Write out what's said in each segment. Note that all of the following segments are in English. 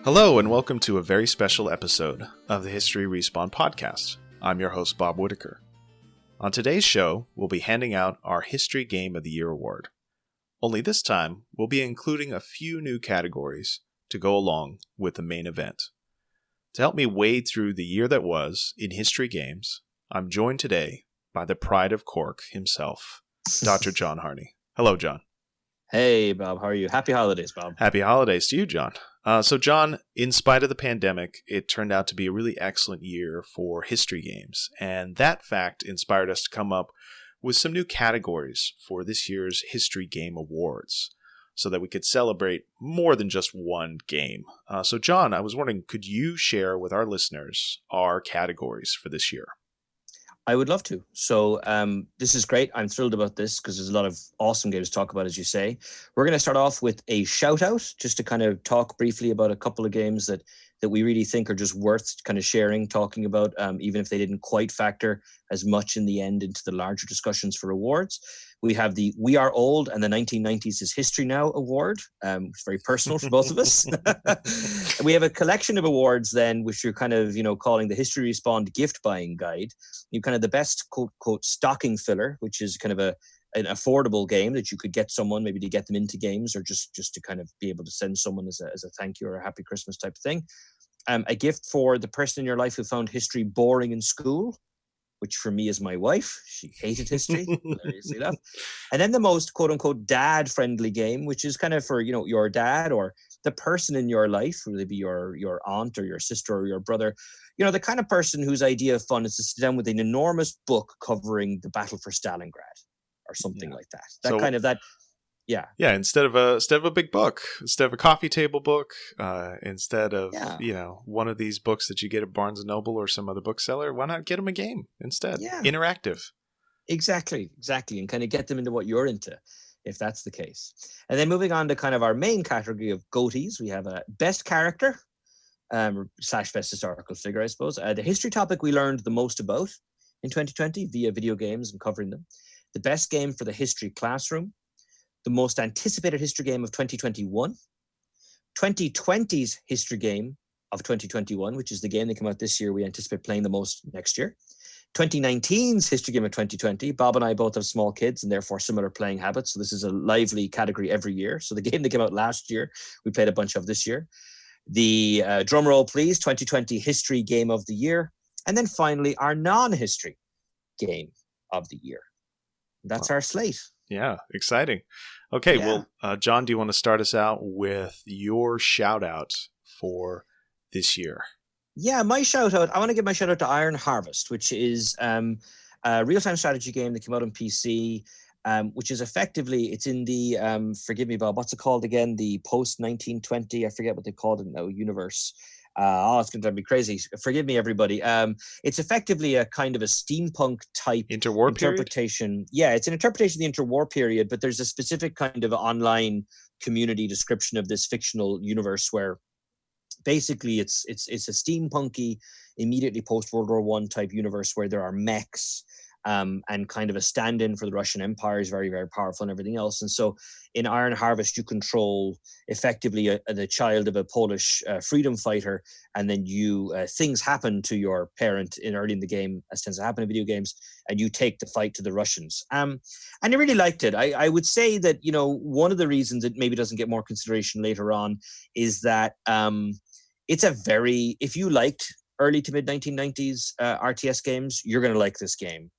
Hello, and welcome to a very special episode of the History Respawn podcast. I'm your host, Bob Whitaker. On today's show, we'll be handing out our History Game of the Year award. Only this time, we'll be including a few new categories to go along with the main event. To help me wade through the year that was in history games, I'm joined today by the pride of Cork himself, Dr. John Harney. Hello, John. Hey, Bob. How are you? Happy holidays, Bob. Happy holidays to you, John. So, John, in spite of the pandemic, it turned out to be a really excellent year for history games. And that fact inspired us to come up with some new categories for this year's History Game Awards so that we could celebrate more than just one game. So, John, I was wondering, could you share with our listeners our categories for this year? I would love to. So this is great. I'm thrilled about this because there's a lot of awesome games to talk about, as you say. We're going to start off with a shout out, just to kind of talk briefly about a couple of games that we really think are just worth kind of sharing, talking about, even if they didn't quite factor as much in the end into the larger discussions for awards. We have the We Are Old and the 1990s is History Now award. It's very personal for both of us. We have a collection of awards then, which you're kind of, calling the History Respawn gift buying guide. You kind of the best quote stocking filler, which is kind of an affordable game that you could get someone maybe to get them into games or just to kind of be able to send someone as a thank you or a happy Christmas type of thing. A gift for the person in your life who found history boring in school, which for me is my wife. She hated history, hilariously enough. And then the most quote unquote dad friendly game, which is kind of for, your dad or the person in your life, whether it be your aunt or your sister or your brother, the kind of person whose idea of fun is to sit down with an enormous book covering the battle for Stalingrad or something like that. Yeah. Instead of a big book, instead of a coffee table book, instead of one of these books that you get at Barnes and Noble or some other bookseller, why not get them a game instead? Yeah. Interactive. Exactly, and kind of get them into what you're into, if that's the case. And then moving on to kind of our main category of GOTYs, we have a best character / best historical figure, I suppose. The history topic we learned the most about in 2020 via video games and covering them. The best game for the history classroom. The most anticipated history game of 2021, 2020's history game of 2021, which is the game that came out this year. We anticipate playing the most next year. 2019's history game of 2020. Bob and I both have small kids and therefore similar playing habits. So this is a lively category every year. So the game that came out last year, we played a bunch of this year. The drum roll, please, 2020 history game of the year. And then finally, our non-history game of the year. That's our slate. Yeah, exciting. Okay, well, John, do you want to start us out with your shout out for this year? Yeah, my shout out, I want to give my shout out to Iron Harvest, which is a real-time strategy game that came out on PC, which is effectively, it's in the, forgive me, Bob, what's it called again? The post-1920, I forget what they called it now, universe. It's going to drive me crazy. Forgive me, everybody. It's effectively a kind of a steampunk type interwar interpretation. Period? Yeah, it's an interpretation of the interwar period, but there's a specific kind of online community description of this fictional universe where basically it's a steampunky, immediately post World War I type universe where there are mechs. And kind of a stand-in for the Russian Empire is very, very powerful and everything else. And so in Iron Harvest, you control effectively the child of a Polish freedom fighter, and then things happen to your parent early in the game, as tends to happen in video games, and you take the fight to the Russians. And I really liked it. I would say that, one of the reasons it maybe doesn't get more consideration later on is that it's if you liked early to mid 1990s RTS games, you're going to like this game.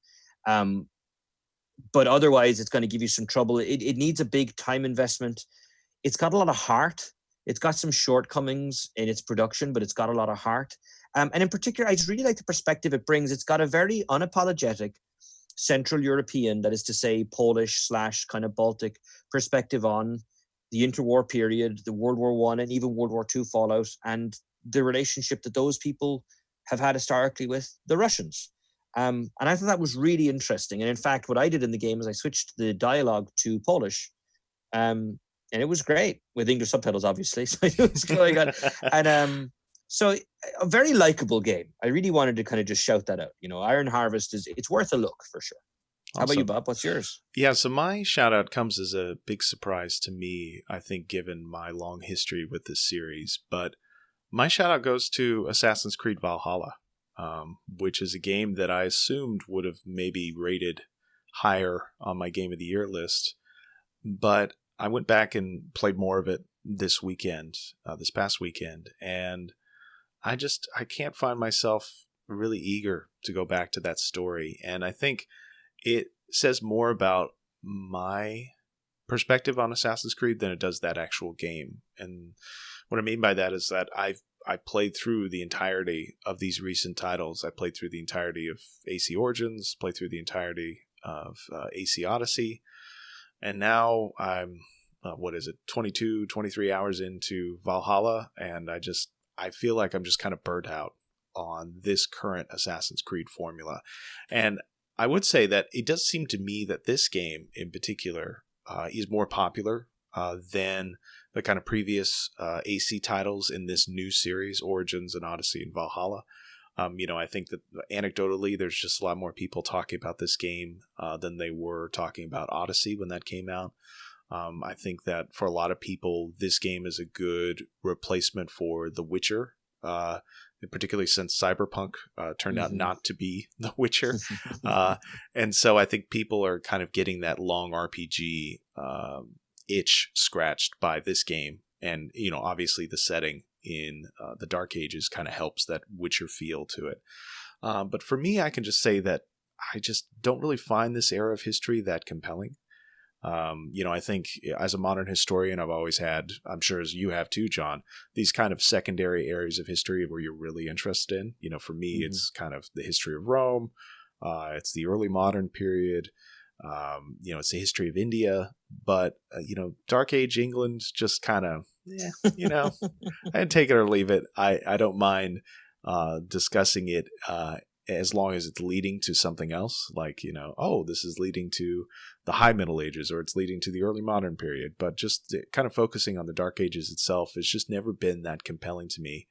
But otherwise it's going to give you some trouble. It needs a big time investment. It's got a lot of heart. It's got some shortcomings in its production, but it's got a lot of heart. And in particular, I just really like the perspective it brings. It's got a very unapologetic Central European, that is to say Polish / kind of Baltic perspective on the interwar period, the World War I and even World War II fallout, and the relationship that those people have had historically with the Russians. And I thought that was really interesting. And in fact, what I did in the game is I switched the dialogue to Polish. And it was great with English subtitles, obviously. So I knew what was going on. And so a very likable game. I really wanted to kind of just shout that out. Iron Harvest it's worth a look for sure. Awesome. How about you, Bob? What's yours? Yeah, so my shout out comes as a big surprise to me, I think, given my long history with this series. But My shout out goes to Assassin's Creed Valhalla, which is a game that I assumed would have maybe rated higher on my Game of the Year list. But I went back and played more of it this past weekend, and I can't find myself really eager to go back to that story. And I think it says more about my perspective on Assassin's Creed than it does that actual game. And what I mean by that is that I played through the entirety of these recent titles. I played through the entirety of AC Origins, played through the entirety of AC Odyssey, and now I'm 22, 23 hours into Valhalla, and I feel like I'm just kind of burnt out on this current Assassin's Creed formula. And I would say that it does seem to me that this game in particular is more popular than the kind of previous AC titles in this new series, Origins and Odyssey and Valhalla. I think that anecdotally, there's just a lot more people talking about this game than they were talking about Odyssey when that came out. I think that for a lot of people, this game is a good replacement for The Witcher, particularly since Cyberpunk turned out not to be The Witcher. And so I think people are kind of getting that long RPG itch scratched by this game. And, obviously the setting in the Dark Ages kind of helps that Witcher feel to it. But for me, I can just say that I just don't really find this era of history that compelling. I think as a modern historian, I've always had, I'm sure as you have too, John, these kind of secondary areas of history where you're really interested in. For me, it's kind of the history of Rome. It's the early modern period. It's the history of India. But, Dark Age England just kind of, I'd take it or leave it. I don't mind discussing it as long as it's leading to something else, like, this is leading to the High Middle Ages, or it's leading to the early modern period. But just kind of focusing on the Dark Ages itself has just never been that compelling to me.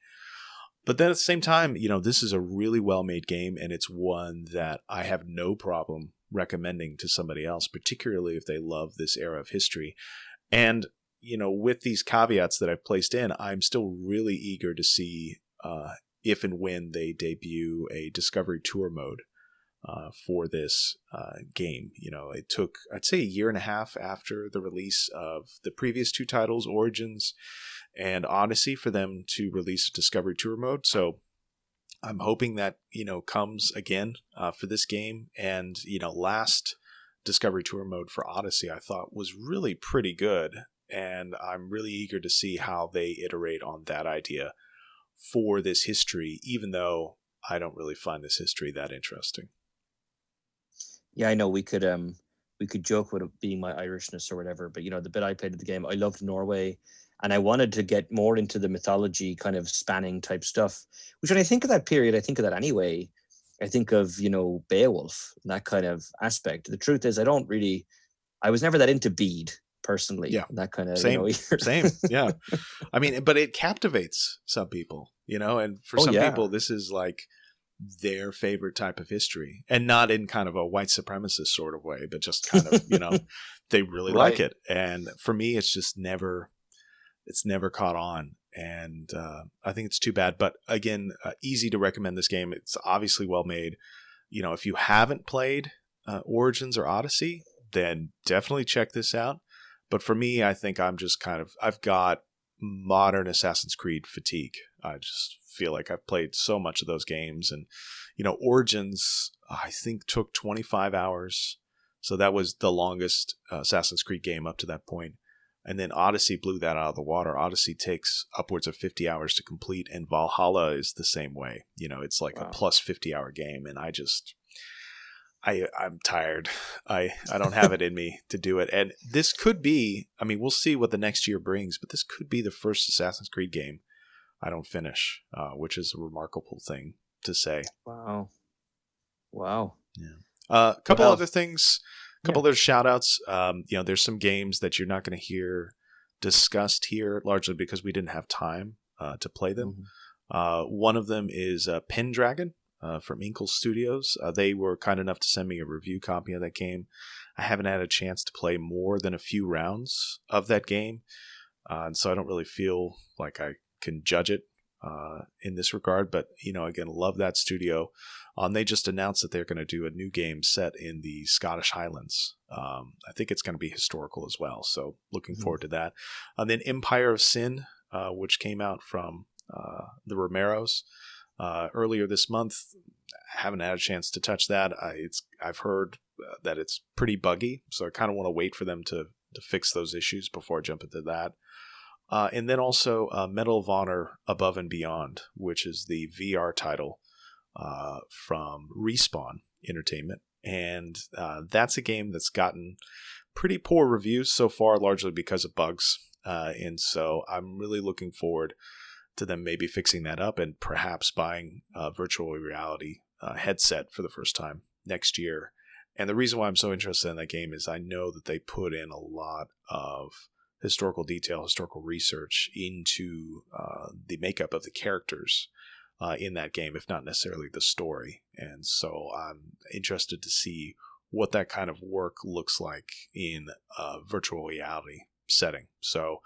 But then at the same time, this is a really well-made game, and it's one that I have no problem recommending to somebody else, particularly if they love this era of history. And, with these caveats that I've placed in, I'm still really eager to see if and when they debut a Discovery Tour mode for this game. It took, I'd say, a year and a half after the release of the previous two titles, Origins and Odyssey, for them to release a Discovery Tour mode. So I'm hoping that, comes again for this game. And, last Discovery Tour mode for Odyssey, I thought was really pretty good. And I'm really eager to see how they iterate on that idea for this history, even though I don't really find this history that interesting. Yeah, I know we could joke with it being my Irishness or whatever, but the bit I played of the game, I loved Norway, and I wanted to get more into the mythology kind of spanning type stuff, which when I think of that period, I think of that anyway. I think of, Beowulf and that kind of aspect. The truth is I was never that into Bede personally. Yeah. That kind of same. Yeah. I mean, but it captivates some people, and for some people, this is like their favorite type of history, and not in kind of a white supremacist sort of way, but just kind of, they really like it. And for me, it's never caught on. And I think it's too bad, but again, easy to recommend this game. It's obviously well made. If you haven't played Origins or Odyssey, then definitely check this out. But for me, I think I've got modern Assassin's Creed fatigue. I just feel like I've played so much of those games. And, Origins, I think, took 25 hours. So that was the longest Assassin's Creed game up to that point. And then Odyssey blew that out of the water. Odyssey takes upwards of 50 hours to complete, and Valhalla is the same way. It's like a plus 50-hour game. And I'm tired. I don't have it in me to do it. And this could be, we'll see what the next year brings, but this could be the first Assassin's Creed game I don't finish, which is a remarkable thing to say. Wow. Yeah. A couple other things, other shout outs. There's some games that you're not going to hear discussed here, largely because we didn't have time to play them. One of them is Pendragon. From Inkle Studios. They were kind enough to send me a review copy of that game. I haven't had a chance to play more than a few rounds of that game, and so I don't really feel like I can judge it in this regard. But, again, love that studio. They just announced that they're going to do a new game set in the Scottish Highlands. I think it's going to be historical as well. So looking forward to that. And then Empire of Sin, which came out from the Romeros earlier this month. I haven't had a chance to touch that. I've heard that it's pretty buggy, so I kind of want to wait for them to fix those issues before I jump into that. And then also Medal of Honor Above and Beyond, which is the VR title from Respawn Entertainment. And that's a game that's gotten pretty poor reviews so far, largely because of bugs. And so I'm really looking forward to them maybe fixing that up and perhaps buying a virtual reality headset for the first time next year. And the reason why I'm so interested in that game is I know that they put in a lot of historical detail, historical research into the makeup of the characters in that game, if not necessarily the story. And so I'm interested to see what that kind of work looks like in a virtual reality setting. So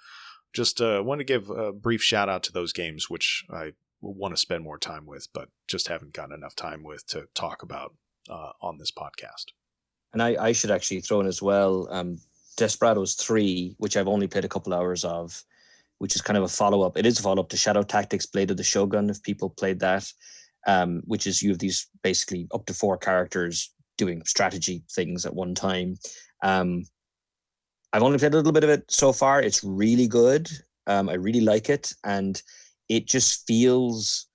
just want to give a brief shout out to those games, which I want to spend more time with, but just haven't gotten enough time with to talk about on this podcast. And I should actually throw in as well, Desperados 3, which I've only played a couple hours of, which is kind of a follow-up. It is a follow-up to Shadow Tactics Blade of the Shogun, if people played that, which is you have these basically up to 4 characters doing strategy things at one time. I've only played a little bit of it so far. It's really good. I really like it. And it just feels,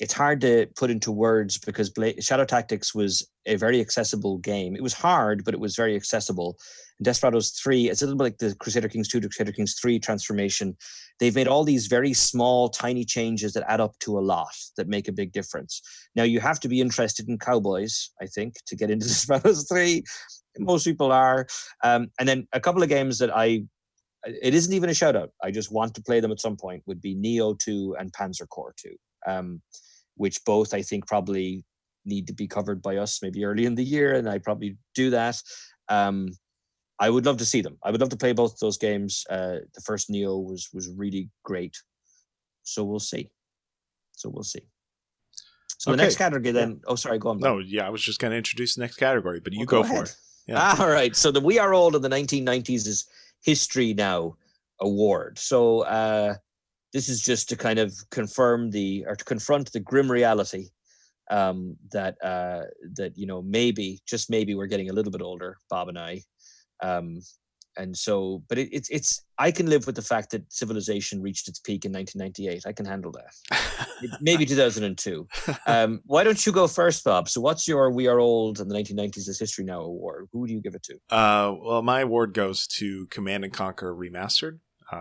it's hard to put into words because Shadow Tactics was a very accessible game. It was hard, but it was very accessible. And Desperados 3, it's a little bit like the Crusader Kings 2 to Crusader Kings 3 transformation. They've made all these very small, tiny changes that add up to a lot that make a big difference. Now, you have to be interested in cowboys, I think, to get into Desperados 3. Most people are. And then a couple of games that it isn't even a shout out, I just want to play them at some point, would be Neo 2 and Panzer Corps 2, which both I think probably need to be covered by us maybe early in the year, and I probably do that. I would love to see them. I would love to play both those games. The first Neo was really great. So we'll see. So Okay. The next category then, oh, sorry, go on. No, yeah, I was just going to introduce the next category, but you go for it. Yeah. All right. So the We Are Old in the 1990s is History Now Award. So this is just to kind of confront the grim reality that maybe, just maybe, we're getting a little bit older, Bob and I. And so, but it's I can live with the fact that civilization reached its peak in 1998. I can handle that. Maybe 2002. Why don't you go first, Bob? So what's your We Are Old in the 1990s is History Now award? Who do you give it to? Well, my award goes to Command & Conquer Remastered,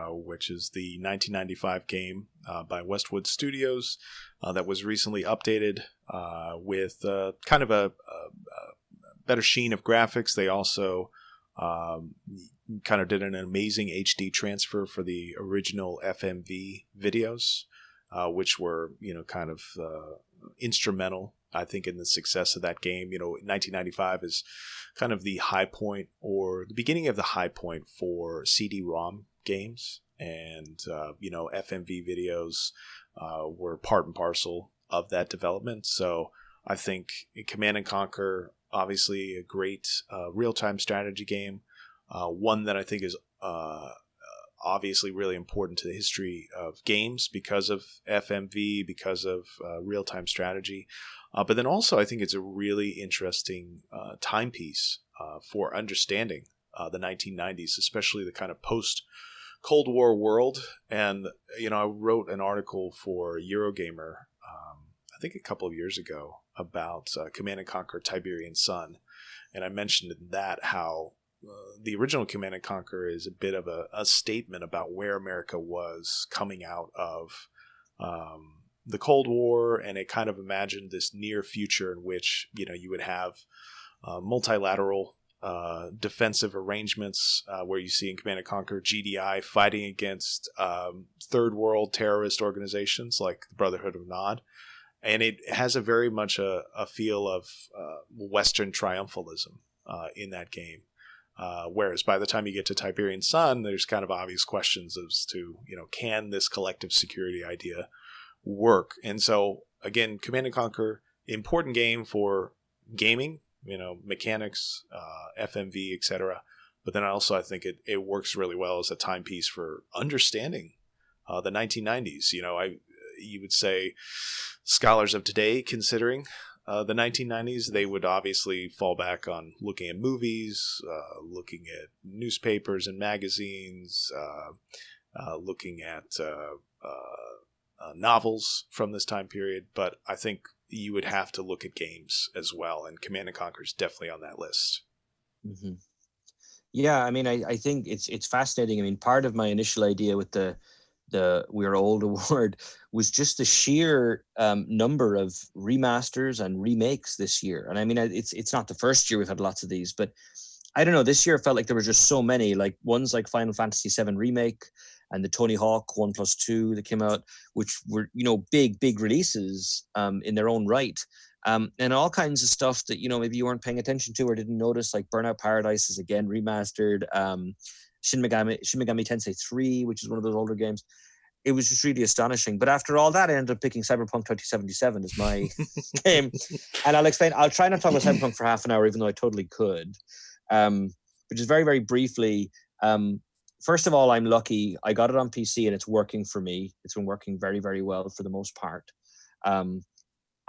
which is the 1995 game by Westwood Studios that was recently updated with kind of a better sheen of graphics. They also kind of did an amazing HD transfer for the original FMV videos, which were, kind of instrumental, I think, in the success of that game. 1995 is kind of the high point, or the beginning of the high point for CD-ROM games. And, FMV videos were part and parcel of that development. So I think Command & Conquer, obviously a great real-time strategy game, one that I think is obviously really important to the history of games because of FMV, because of real-time strategy. But then also I think it's a really interesting timepiece for understanding the 1990s, especially the kind of post-Cold War world. And, I wrote an article for Eurogamer, I think a couple of years ago, about Command & Conquer Tiberian Sun. And I mentioned in that how the original Command & Conquer is a bit of a statement about where America was coming out of the Cold War, and it kind of imagined this near future in which, you would have multilateral defensive arrangements where you see in Command & Conquer GDI fighting against third world terrorist organizations like the Brotherhood of Nod. And it has a very much a feel of Western triumphalism in that game. Whereas by the time you get to Tiberian Sun, there's kind of obvious questions as to, can this collective security idea work. And so again, Command and Conquer, important game for gaming, mechanics, FMV, etc. But then I think it works really well as a timepiece for understanding the 1990s. You would say scholars of today, considering the 1990s, they would obviously fall back on looking at movies, looking at newspapers and magazines, looking at novels from this time period. But I think you would have to look at games as well, and Command and Conquer is definitely on that list. Mm-hmm. Yeah, I mean, I think it's fascinating. I mean, part of my initial idea with the We're Old award was just the sheer number of remasters and remakes this year. And I mean, it's not the first year we've had lots of these, but I don't know. This year it felt like there were just so many, like ones like Final Fantasy VII Remake and the Tony Hawk 1+2 that came out, which were, big releases in their own right. And all kinds of stuff that, maybe you weren't paying attention to or didn't notice, like Burnout Paradise is again remastered. Shin Megami Tensei 3, which is one of those older games. It was just really astonishing. But after all that, I ended up picking Cyberpunk 2077 as my game. And I'll try not to talk about Cyberpunk for half an hour, even though I totally could. But just very, very briefly, first of all, I'm lucky. I got it on PC and it's working for me. It's been working very, very well for the most part.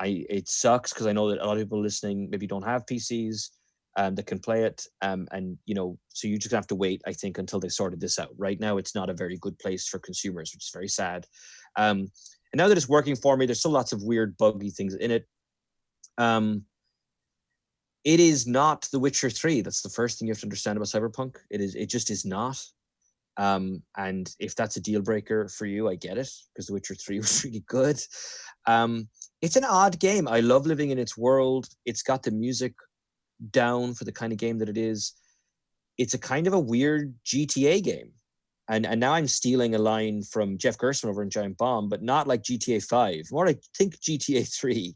It sucks because I know that a lot of people listening maybe don't have PCs that can play it. So you just have to wait, I think, until they sorted this out. Right now, it's not a very good place for consumers, which is very sad. And now that it's working for me, there's still lots of weird, buggy things in it. It is not The Witcher 3. That's the first thing you have to understand about Cyberpunk. It just is not. And if that's a deal breaker for you, I get it, because The Witcher 3 was really good. It's an odd game. I love living in its world. It's got the music down for the kind of game that it is. It's a kind of a weird GTA game. And now I'm stealing a line from Jeff Gerstmann over in Giant Bomb, but not like GTA 5. More like think GTA 3.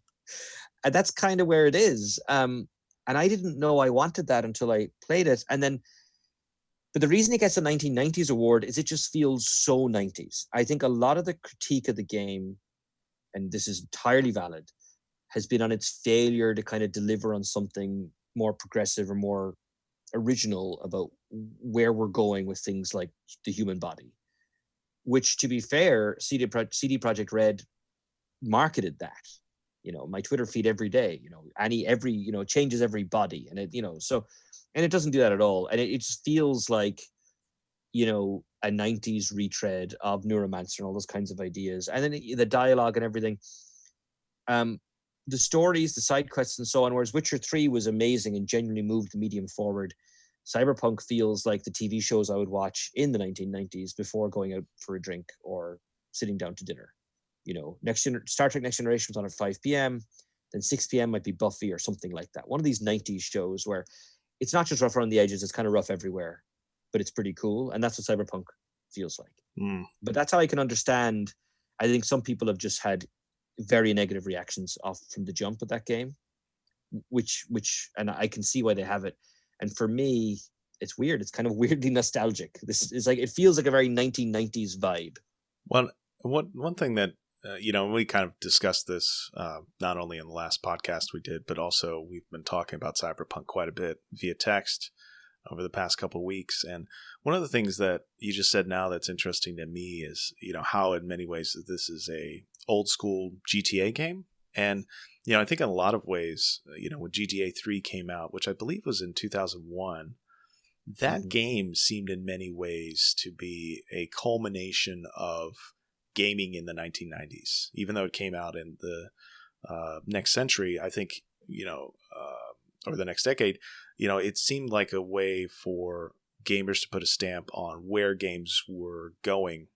And that's kind of where it is. And I didn't know I wanted that until I played it. But the reason it gets a 1990s award is it just feels so 90s. I think a lot of the critique of the game, and this is entirely valid, has been on its failure to kind of deliver on something more progressive or more original about where we're going with things like the human body, which, to be fair, CD Projekt Red marketed that. My Twitter feed every day, it changes every body, and and it doesn't do that at all. And it just feels like, a 90s retread of Neuromancer and all those kinds of ideas. And then the dialogue and everything, the stories, the side quests and so on, whereas Witcher 3 was amazing and genuinely moved the medium forward. Cyberpunk feels like the TV shows I would watch in the 1990s before going out for a drink or sitting down to dinner. Star Trek Next Generation was on at 5 p.m. Then 6 p.m. might be Buffy or something like that. One of these 90s shows where it's not just rough around the edges, it's kind of rough everywhere, but it's pretty cool. And that's what Cyberpunk feels like. But that's how I can understand. I think some people have just had very negative reactions off from the jump with that game, which, and I can see why they have it. And for me, it's weird. It's kind of weirdly nostalgic. This is like, it feels like a very 1990s vibe. Well, one thing that, we kind of discussed this not only in the last podcast we did, but also we've been talking about Cyberpunk quite a bit via text over the past couple of weeks. And one of the things that you just said now that's interesting to me is, how in many ways this is a old school GTA game. And, I think in a lot of ways, when GTA 3 came out, which I believe was in 2001, that game seemed in many ways to be a culmination of gaming in the 1990s. Even though it came out in the next century, I think, or the next decade, it seemed like a way for gamers to put a stamp on where games were going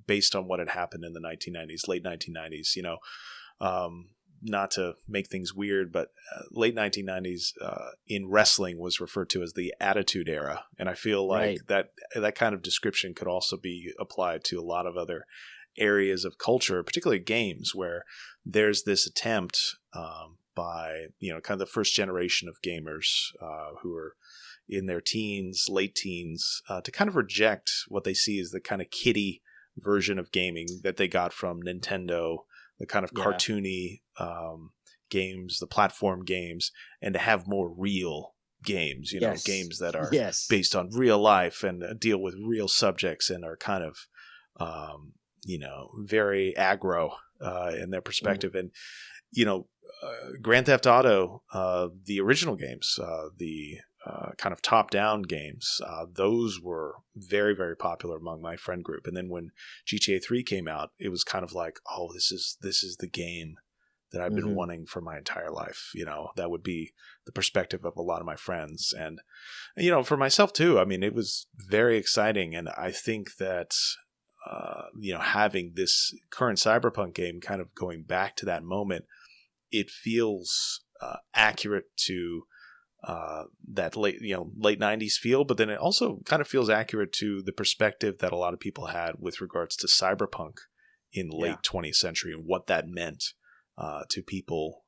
based on what had happened in the 1990s, late 1990s. Not to make things weird, but late 1990s in wrestling was referred to as the Attitude Era. And I feel like that kind of description could also be applied to a lot of other areas of culture, particularly games, where there's this attempt by, kind of the first generation of gamers who are in their teens, late teens, to kind of reject what they see as the kind of kiddie version of gaming that they got from Nintendo the kind of Yeah. cartoony games, the platform games, and to have more real games, Yes. games that are Yes. based on real life and deal with real subjects and are kind of, very aggro in their perspective. And, Grand Theft Auto, the original games, the kind of top-down games, those were very, very popular among my friend group. And then when GTA 3 came out, it was kind of like, oh, this is the game that I've been wanting for my entire life. That would be the perspective of a lot of my friends. And, for myself too, I mean, it was very exciting. And I think that, having this current Cyberpunk game kind of going back to that moment, it feels accurate to that late 90s feel, but then it also kind of feels accurate to the perspective that a lot of people had with regards to Cyberpunk in the late 20th century and what that meant to people,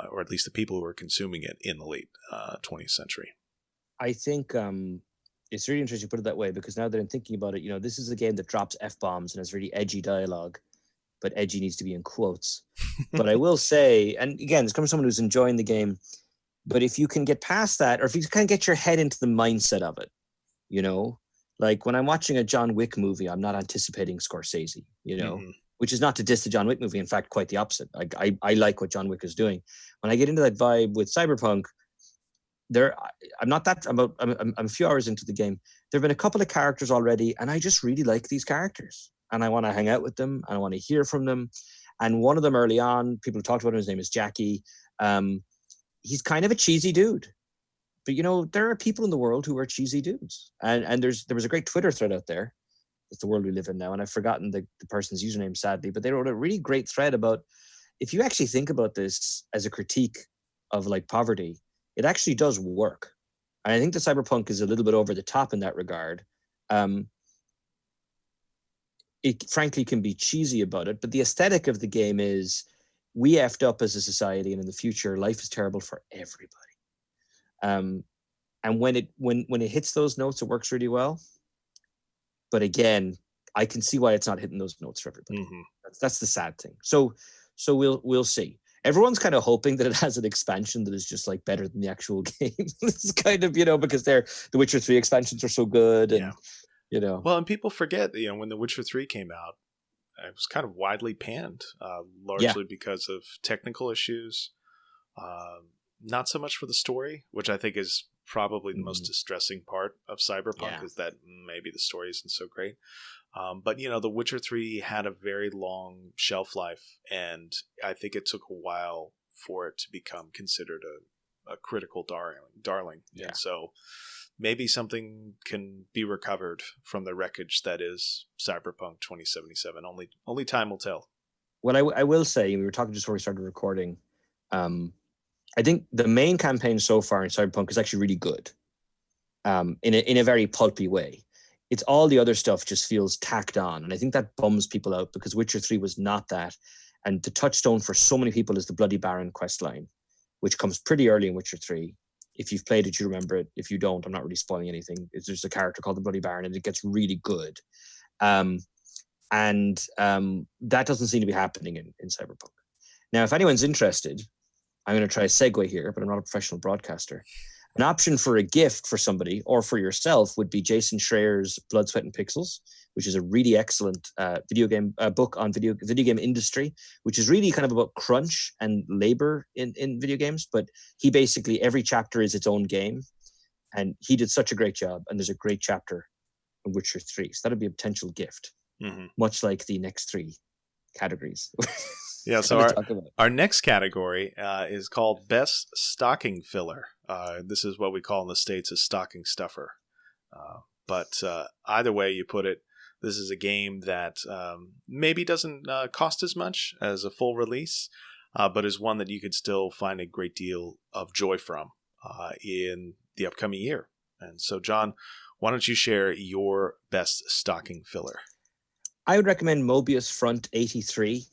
or at least the people who were consuming it in the late 20th century. I think it's really interesting to put it that way, because now that I'm thinking about it, this is a game that drops F-bombs and has really edgy dialogue, but edgy needs to be in quotes. But I will say, and again, this comes from someone who's enjoying the game, but if you can get past that, or if you can get your head into the mindset of it, like when I'm watching a John Wick movie, I'm not anticipating Scorsese, which is not to diss the John Wick movie. In fact, quite the opposite. I like what John Wick is doing. When I get into that vibe with Cyberpunk, I'm a few hours into the game. There have been a couple of characters already, and I just really like these characters, and I want to hang out with them, and I want to hear from them. And one of them early on, people talked about him, his name is Jackie. He's kind of a cheesy dude, but there are people in the world who are cheesy dudes, and there was a great Twitter thread out there. It's the world we live in now, and I've forgotten the person's username, sadly, but they wrote a really great thread about, if you actually think about this as a critique of like poverty, it actually does work. And I think the Cyberpunk is a little bit over the top in that regard. It frankly can be cheesy about it, but the aesthetic of the game is, we effed up as a society, and in the future, life is terrible for everybody. And when it hits those notes, it works really well. But again, I can see why it's not hitting those notes for everybody. Mm-hmm. That's the sad thing. So we'll see. Everyone's kind of hoping that it has an expansion that is just like better than the actual game. It's kind of, because the Witcher 3 expansions are so good, and Well, and people forget, when The Witcher 3 came out, it was kind of widely panned, largely because of technical issues. Not so much for the story, which I think is probably the most distressing part of Cyberpunk, is that maybe the story isn't so great. But, The Witcher 3 had a very long shelf life, and I think it took a while for it to become considered a critical darling. Yeah. And so maybe something can be recovered from the wreckage that is Cyberpunk 2077. Only time will tell. Well, I will say, we were talking just before we started recording, I think the main campaign so far in Cyberpunk is actually really good, in a very pulpy way. It's all the other stuff just feels tacked on, and I think that bums people out, because Witcher 3 was not that. And the touchstone for so many people is the Bloody Baron questline, which comes pretty early in Witcher 3. If you've played it, you remember it. If you don't, I'm not really spoiling anything. There's a character called the Bloody Baron, and it gets really good. And that doesn't seem to be happening in Cyberpunk. Now, if anyone's interested, I'm going to try a segue here, but I'm not a professional broadcaster. An option for a gift for somebody or for yourself would be Jason Schreier's Blood, Sweat, and Pixels, which is a really excellent video game book on video game industry, which is really kind of about crunch and labor in video games. But he basically, every chapter is its own game, and he did such a great job. And there's a great chapter in Witcher 3, so that'd be a potential gift, much like the next three categories. Yeah, so our next category is called Best Stocking Filler. This is what we call in the States a stocking stuffer. But either way you put it, this is a game that maybe doesn't cost as much as a full release, but is one that you could still find a great deal of joy from in the upcoming year. And so, John, why don't you share your best stocking filler? I would recommend Mobius Front 83.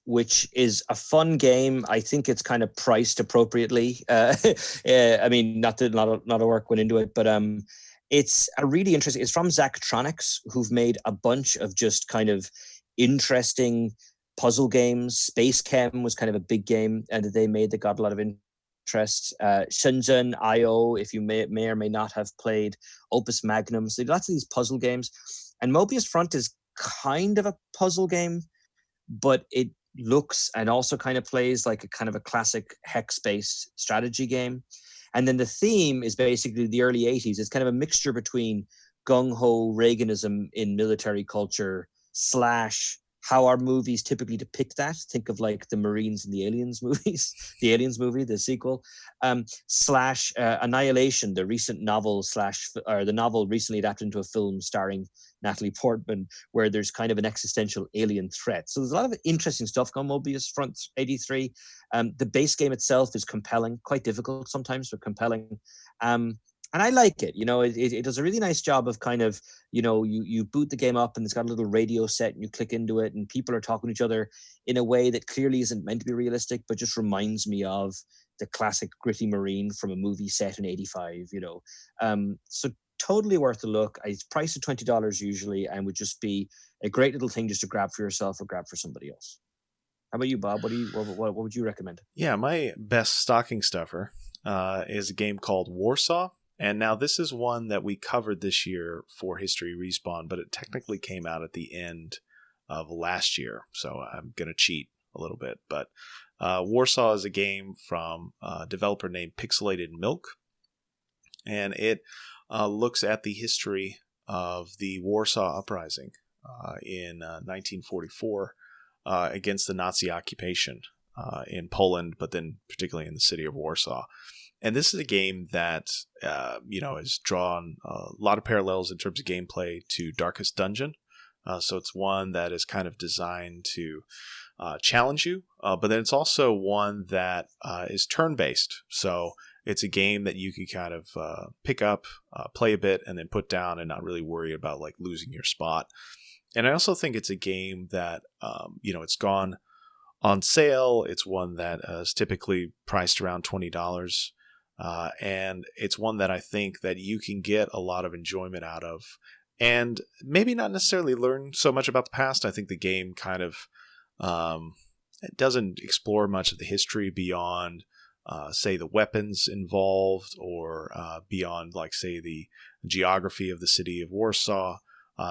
Which is a fun game. I think it's kind of priced appropriately. I mean, not a lot of work went into it, but it's a really interesting. It's from Zachtronics, who've made a bunch of just kind of interesting puzzle games. Space Chem was kind of a big game that they made that got a lot of interest. Shenzhen IO, if you may or may not have played. Opus Magnum. So lots of these puzzle games. And Mobius Front is kind of a puzzle game, but it looks and also kind of plays like a kind of a classic hex-based strategy game. And then the theme is basically the early 80s. It's kind of a mixture between gung-ho Reaganism in military culture / how our movies typically depict that. Think of like the Marines and the Aliens movies, the Aliens movie, the sequel, / Annihilation, the recent novel or the novel recently adapted into a film starring Natalie Portman, where there's kind of an existential alien threat. So there's a lot of interesting stuff on Mobius Front 83. The base game itself is compelling, quite difficult sometimes, but compelling. And I like it. It does a really nice job of kind of, you boot the game up and it's got a little radio set and you click into it and people are talking to each other in a way that clearly isn't meant to be realistic, but just reminds me of the classic gritty Marine from a movie set in 85, So totally worth a look. It's priced at $20 usually and would just be a great little thing just to grab for yourself or grab for somebody else. How about you, Bob? What would you recommend? Yeah, my best stocking stuffer is a game called Warsaw. And now this is one that we covered this year for History Respawn, but it technically came out at the end of last year. So I'm going to cheat a little bit. But Warsaw is a game from a developer named Pixelated Milk. And it looks at the history of the Warsaw Uprising in 1944 against the Nazi occupation in Poland, but then particularly in the city of Warsaw. And this is a game that, has drawn a lot of parallels in terms of gameplay to Darkest Dungeon. So it's one that is kind of designed to challenge you, but then it's also one that is turn-based. So it's a game that you can kind of pick up, play a bit, and then put down and not really worry about like losing your spot. And I also think it's a game that, it's gone on sale. It's one that is typically priced around $20. And it's one that I think that you can get a lot of enjoyment out of and maybe not necessarily learn so much about the past. I think the game kind of it doesn't explore much of the history beyond, say, the weapons involved or beyond, like, say, the geography of the city of Warsaw.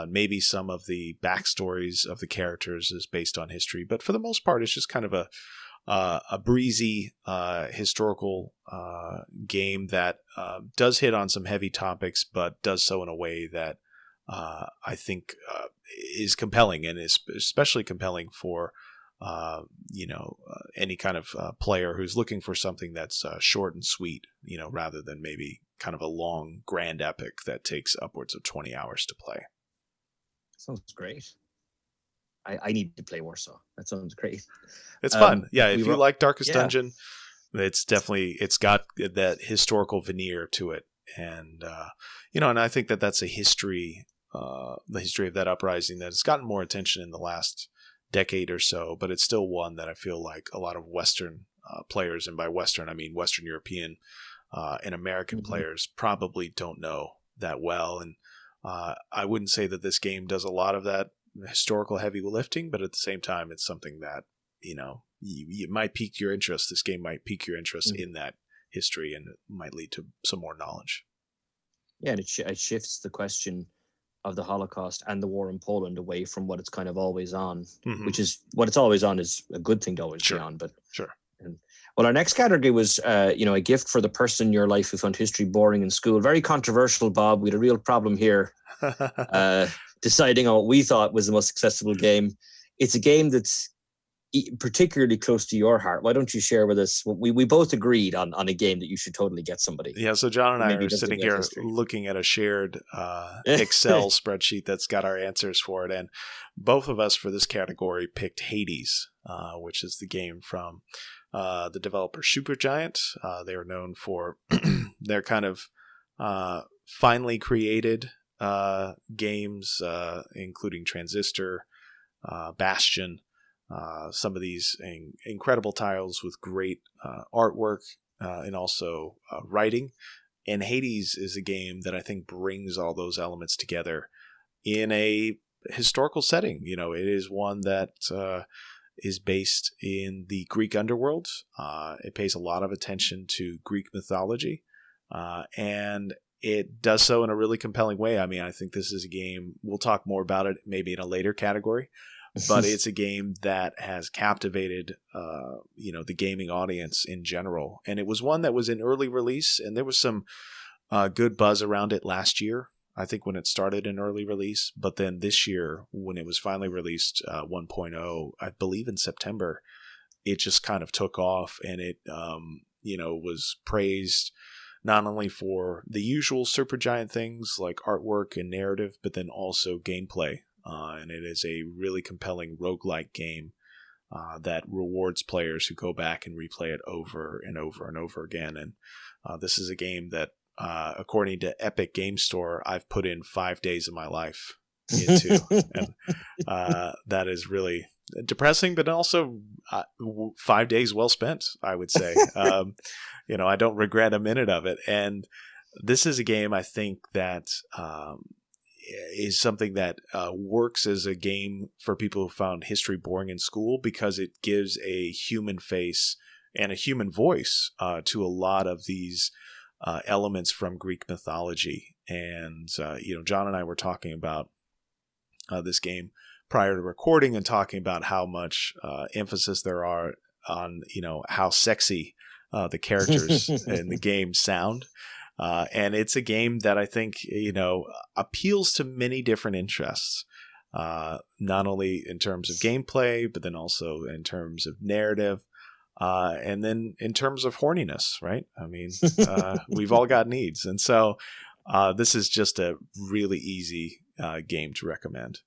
Maybe some of the backstories of the characters is based on history. But for the most part, it's just kind of a breezy historical game that does hit on some heavy topics, but does so in a way that I think is compelling, and is especially compelling for any kind of player who's looking for something that's short and sweet, rather than maybe kind of a long grand epic that takes upwards of 20 hours to play. Sounds great. I need to play Warsaw. That sounds great. It's fun. Yeah, if you like Darkest Dungeon, it's got that historical veneer to it. And, and I think that's a history, the history of that uprising that has gotten more attention in the last decade or so, but it's still one that I feel like a lot of Western players, and by Western, I mean Western European and American players, probably don't know that well. And I wouldn't say that this game does a lot of that historical heavy lifting, but at the same time, it's something that, you might pique your interest. This game might pique your interest in that history, and it might lead to some more knowledge. Yeah, and it shifts the question of the Holocaust and the war in Poland away from what it's kind of always on, which is what it's always on is a good thing to always be on. But well, our next category was, a gift for the person in your life who found history boring in school. Very controversial, Bob. We had a real problem here deciding on what we thought was the most accessible game. It's a game that's particularly close to your heart. Why don't you share with us? We both agreed on a game that you should totally get somebody. Yeah, so John and I are sitting here looking at a shared Excel spreadsheet that's got our answers for it. And both of us for this category picked Hades, which is the game from the developer Supergiant. They are known for their kind of finely created games, including Transistor, Bastion, some of these incredible titles with great artwork and also writing. And Hades is a game that I think brings all those elements together in a historical setting. It is one that is based in the Greek underworld. It pays a lot of attention to Greek mythology, and it does so in a really compelling way. I mean, I think this is a game, we'll talk more about it maybe in a later category, but it's a game that has captivated, the gaming audience in general. And it was one that was in early release, and there was some good buzz around it last year, I think, when it started in early release. But then this year, when it was finally released 1.0, I believe in September, it just kind of took off, and it, was praised not only for the usual Supergiant things like artwork and narrative, but then also gameplay. And it is a really compelling roguelike game that rewards players who go back and replay it over and over and over again. And this is a game that, according to Epic Game Store, I've put in 5 days of my life into. And that is really depressing, but also 5 days well spent, I would say. I don't regret a minute of it. And this is a game, I think, that is something that works as a game for people who found history boring in school, because it gives a human face and a human voice to a lot of these elements from Greek mythology. And, John and I were talking about this game prior to recording, and talking about how much emphasis there are on, how sexy the characters in the game sound. And it's a game that I think, appeals to many different interests, not only in terms of gameplay, but then also in terms of narrative, and then in terms of horniness, right? I mean, we've all got needs. And so this is just a really easy game to recommend.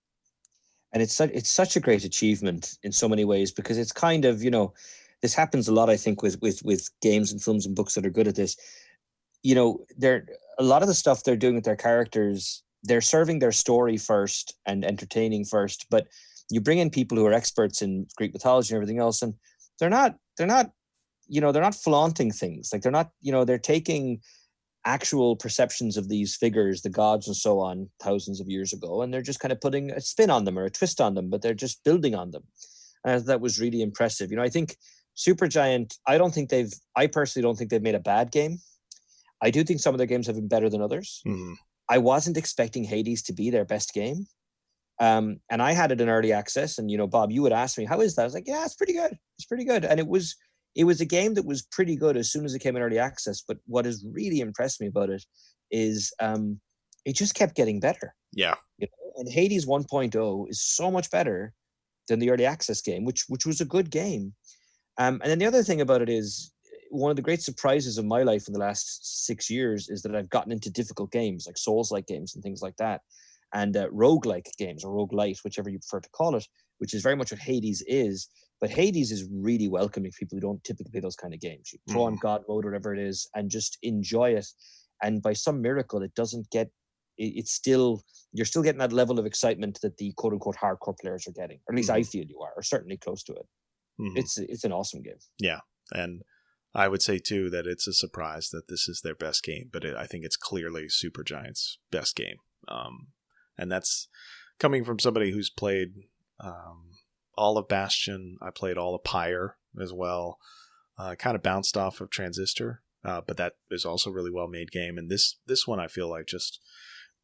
And it's such a great achievement in so many ways, because it's kind of, this happens a lot, I think, with games and films and books that are good at this. They're, a lot of the stuff they're doing with their characters, they're serving their story first and entertaining first. But you bring in people who are experts in Greek mythology and everything else, and they're not flaunting things. Like, they're not, they're taking actual perceptions of these figures, the gods and so on, thousands of years ago, and they're just kind of putting a spin on them or a twist on them, but they're just building on them. And that was really impressive. I think Supergiant, I personally don't think they've made a bad game. I do think some of their games have been better than others. Mm-hmm. I wasn't expecting Hades to be their best game. And I had it in early access, and, Bob, you would ask me, how is that? I was like, yeah, it's pretty good. It's pretty good. And it was a game that was pretty good as soon as it came in early access. But what has really impressed me about it is it just kept getting better. Yeah. And Hades 1.0 is so much better than the early access game, which was a good game. And then the other thing about it is, one of the great surprises of my life in the last 6 years is that I've gotten into difficult games, like Souls-like games and things like that, and roguelike games, or roguelite, whichever you prefer to call it, which is very much what Hades is. But Hades is really welcoming for people who don't typically play those kind of games. You throw on God mode or whatever it is and just enjoy it. And by some miracle, it doesn't get, it's still, you're still getting that level of excitement that the quote unquote hardcore players are getting. Or at least I feel you are, or certainly close to it. It's an awesome game. Yeah. And I would say too that it's a surprise that this is their best game, but I think it's clearly Supergiant's best game. And that's coming from somebody who's played all of Bastion. I played all of Pyre as well. Kind of bounced off of Transistor, but that is also a really well made game. And this one I feel like just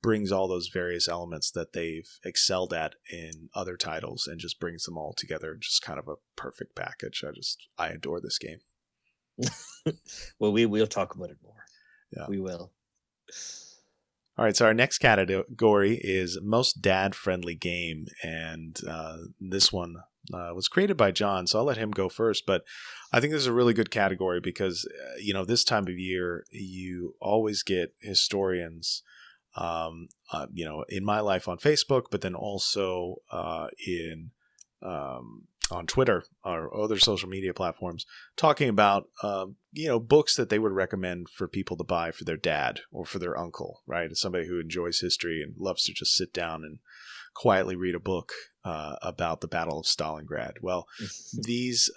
brings all those various elements that they've excelled at in other titles and just brings them all together. Just kind of a perfect package. I adore this game. Well, we'll talk about it more. Yeah, we will. All right, so our next category is most dad-friendly game, and this one was created by John, so I'll let him go first. But I think this is a really good category because, this time of year, you always get historians, in my life on Facebook, but then also on Twitter or other social media platforms, talking about, books that they would recommend for people to buy for their dad or for their uncle, right? As somebody who enjoys history and loves to just sit down and quietly read a book about the Battle of Stalingrad. Well, these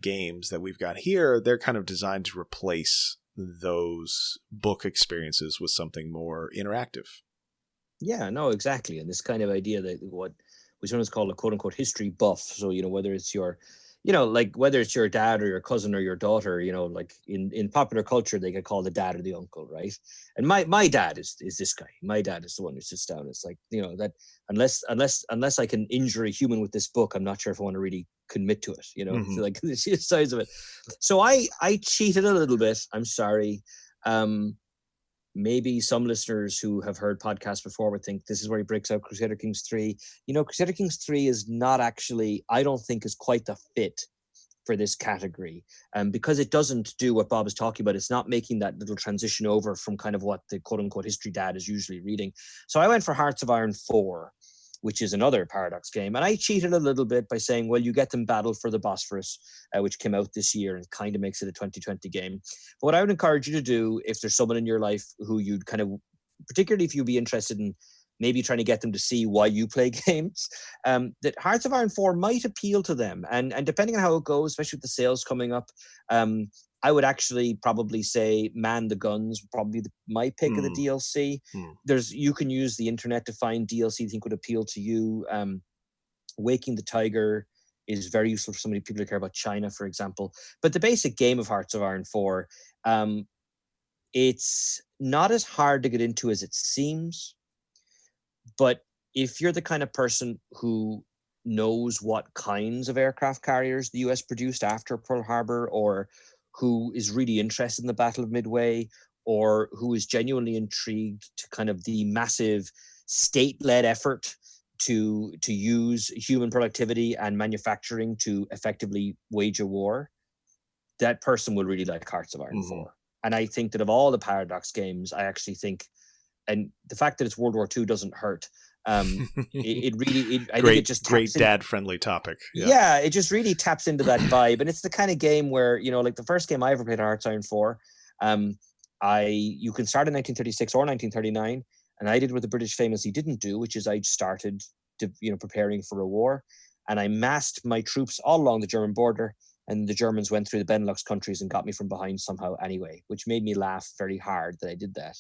games that we've got here, they're kind of designed to replace those book experiences with something more interactive. Yeah, no, exactly. And this kind of idea that what which one is called a quote unquote history buff. So, whether it's your, like whether it's your dad or your cousin or your daughter, like in popular culture, they get called the dad or the uncle, right? And my dad is this guy. My dad is the one who sits down. It's like, that unless I can injure a human with this book, I'm not sure if I want to really commit to it, Mm-hmm. So like the sheer size of it. So I cheated a little bit. I'm sorry. Maybe some listeners who have heard podcasts before would think this is where he breaks out Crusader Kings 3. Crusader Kings 3 is not actually, I don't think, is quite the fit for this category. Because it doesn't do what Bob is talking about. It's not making that little transition over from kind of what the quote-unquote history dad is usually reading. So I went for Hearts of Iron 4, which is another Paradox game. And I cheated a little bit by saying, well, you get them battle for the Bosphorus, which came out this year and kind of makes it a 2020 game. But what I would encourage you to do, if there's someone in your life who you'd kind of, particularly if you'd be interested in maybe trying to get them to see why you play games, that Hearts of Iron 4 might appeal to them. And depending on how it goes, especially with the sales coming up, I would actually probably say Man the Guns, probably my pick of the DLC. You can use the internet to find DLC you think would appeal to you. Waking the Tiger is very useful for so many people who care about China, for example. But the basic game of Hearts of Iron 4, it's not as hard to get into as it seems. But if you're the kind of person who knows what kinds of aircraft carriers the US produced after Pearl Harbor, or who is really interested in the Battle of Midway, or who is genuinely intrigued to kind of the massive state-led effort to use human productivity and manufacturing to effectively wage a war, that person will really like Hearts of Iron 4. And I think that of all the Paradox games, I actually think, and the fact that it's World War II doesn't hurt. It really, I think it just great dad-friendly topic. Yeah, it just really taps into that vibe, and it's the kind of game where, like the first game I ever played, Hearts of Iron 4, you can start in 1936 or 1939, and I did what the British famously didn't do, which is I started preparing for a war, and I massed my troops all along the German border, and the Germans went through the Benelux countries and got me from behind somehow anyway, which made me laugh very hard that I did that.